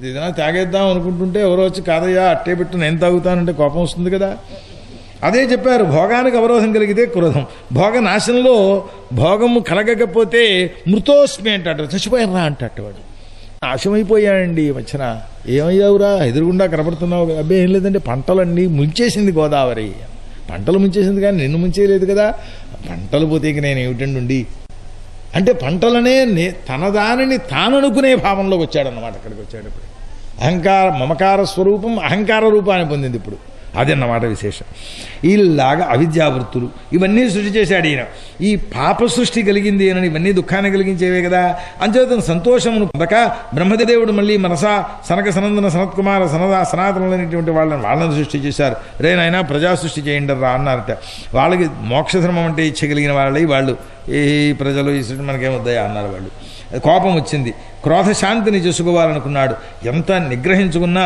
ఏదైనా తాగేద్దాం అనుకుంటుంటే ఎవరో వచ్చి కాదయ్యా అట్టే పెట్టు నేను తాగుతానంటే కోపం వస్తుంది కదా. అదే చెప్పారు, భోగానికి అవరోధం కలిగితే క్రోధం. భోగ నాశనంలో భోగము కలగకపోతే మృతోస్మి అంటాడు, చచ్చిపోయారా అంటాడు వాడు. నాశమైపోయాడండి వచ్చిన. ఏమయ్యావురా ఎదురుగుండా కనబడుతున్నావు? అబ్బే ఏం లేదంటే పంటలన్నీ ముంచేసింది గోదావరి. పంటలు ముంచేసింది కానీ నిన్ను ముంచేయలేదు కదా. పంటలు పోతే నేను ఏమిటండి అంటే పంటలనే తన దానిని తాననుకునే భావంలోకి వచ్చాడన్నమాట. అక్కడికి వచ్చేటప్పుడు మమకార స్వరూపం అహంకార రూపాన్ని పొందింది ఇప్పుడు. అదన్నమాట విశేషం. ఇలాగా అవిద్యావృత్తులు ఇవన్నీ సృష్టి చేశాడు ఈయన. ఈ పాప సృష్టి కలిగింది అని ఇవన్నీ దుఃఖాన్ని కలిగించేవే కదా. అంచేతను సంతోషమును పొందక బ్రహ్మదేవుడు మళ్ళీ మనసా సనక సనందన సనత్కుమార సనాతనులైనటువంటి వాళ్ళని సృష్టి చేశారు. రేనైనా ప్రజా సృష్టి చేయండి రా అన్నారట. వాళ్ళకి మోక్షధర్మం అంటే ఇచ్చగలిగిన వాళ్ళు ఈ ప్రజలు ఈ సృష్టి మనకేమొద్దాయా అన్నారు వాళ్ళు. కోపం వచ్చింది, క్రోధ శాంతిని చేసుకోవాలనుకున్నాడు. ఎంత నిగ్రహించుకున్నా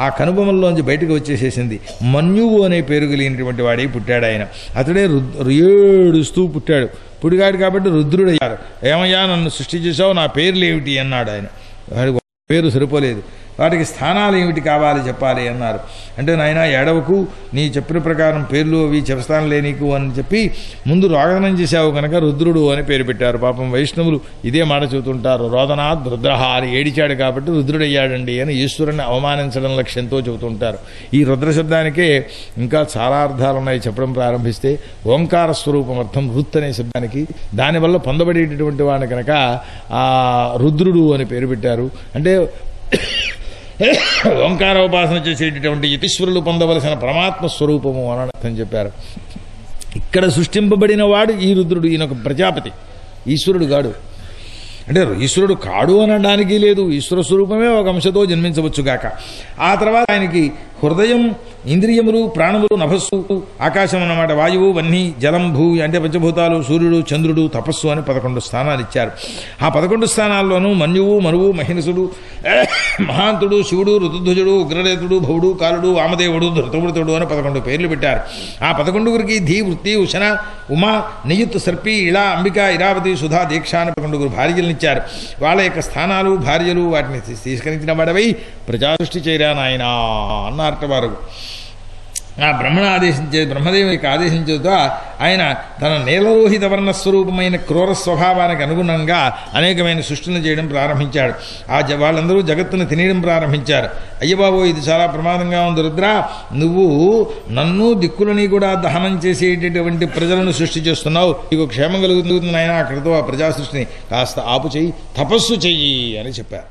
ఆ కనుబొమ్మల్లోంచి బయటకు వచ్చేసేసింది. మన్యువు అనే పేరు కలిగినటువంటి వాడే పుట్టాడు ఆయన. అతడే ఏడుస్తూ పుట్టాడు. పుడిగాడు కాబట్టి రుద్రుడయ్యారు. ఏమయ్యా నన్ను సృష్టి చేశావు, నా పేర్లు ఏమిటి అన్నాడు ఆయన. వాడికి పేరు సరిపోలేదు. వాటికి స్థానాలు ఏమిటి కావాలి చెప్పాలి అన్నారు. అంటే నాయన ఏడవకు, నీ చెప్పిన ప్రకారం పేర్లు అవి చెప్తానులే నీకు అని చెప్పి ముందు రోదనం చేశావు కనుక రుద్రుడు అని పేరు పెట్టారు. పాపం వైష్ణవులు ఇదే మాట చెబుతుంటారు, రోదనాత్ రుద్రహ అని ఏడిచాడు కాబట్టి రుద్రుడయ్యాడండి అని ఈశ్వరుని అవమానించడం లక్ష్యంతో చెబుతుంటారు. ఈ రుద్ర శబ్దానికే ఇంకా చాలా అర్థాలు ఉన్నాయి. చెప్పడం ప్రారంభిస్తే ఓంకార స్వరూపం అర్థం రుత్ అనే శబ్దానికి. దానివల్ల పొందబడేటటువంటి వాడిని కనుక ఆ రుద్రుడు అని పేరు పెట్టారు. అంటే ఓంకారోపాసన చేసేటటువంటి ఈశ్వరులు పొందవలసిన పరమాత్మ స్వరూపము అని అర్థం చెప్పారు. ఇక్కడ సృష్టింపబడిన వాడు ఈ రుద్రుడు, ఈయన ఒక ప్రజాపతి, ఈశ్వరుడు గాడు. అంటే ఈశ్వరుడు కాడు అనడానికి లేదు, ఈశ్వర స్వరూపమే ఒక అంశతో జన్మించవచ్చుగాక. ఆ తర్వాత ఆయనకి హృదయం, ఇంద్రియములు, ప్రాణములు, నభస్సు, ఆకాశం అన్నమాట, వాయువు, వహ్ని, జలం, భూ అంటే పంచభూతాలు, సూర్యుడు, చంద్రుడు, తపస్సు అని 11 స్థానాలు ఇచ్చారు. ఆ 11 స్థానాల్లోనూ మన్యువు, మనువు, మహినసుడు, మహాంతుడు, శివుడు, ఋతుధ్వజుడు, ఉగ్రరేతుడు, భవుడు, కాలుడు, వామదేవుడు, ధృతవృతుడు అని 11 పేర్లు పెట్టారు. ఆ 11 ధీ, వృత్తి, ఉషణ, ఉమా, నియుత్, సర్పి, ఇళా, అంబిక, ఇరావతి, సుధా, దీక్ష అని 11 భార్యలను ఇచ్చారు. వాళ్ళ యొక్క స్థానాలు, భార్యలు వాటిని తీసుకరించిన వాడవై ప్రజాసృష్టి చేయరా నాయనా అన్నారట వారు. ఆ బ్రహ్మదేవుని యొక్క ఆదేశించతో ఆయన తన నీలలోహిత వర్ణ స్వరూపమైన క్రూర స్వభావానికి అనుగుణంగా అనేకమైన సృష్టిని చేయడం ప్రారంభించాడు. వాళ్ళందరూ జగత్తును తినేయడం ప్రారంభించారు. అయ్యబాబు, ఇది చాలా ప్రమాదంగా ఉంది రుద్ర, నువ్వు నన్ను దిక్కులని కూడా దహనం చేసేటటువంటి ప్రజలను సృష్టి చేస్తున్నావు, నీకు క్షేమం కలుగుతుంది నాయన, అక్కడితో ఆ ప్రజా సృష్టిని కాస్త ఆపు చెయ్యి, తపస్సు చెయ్యి అని చెప్పారు.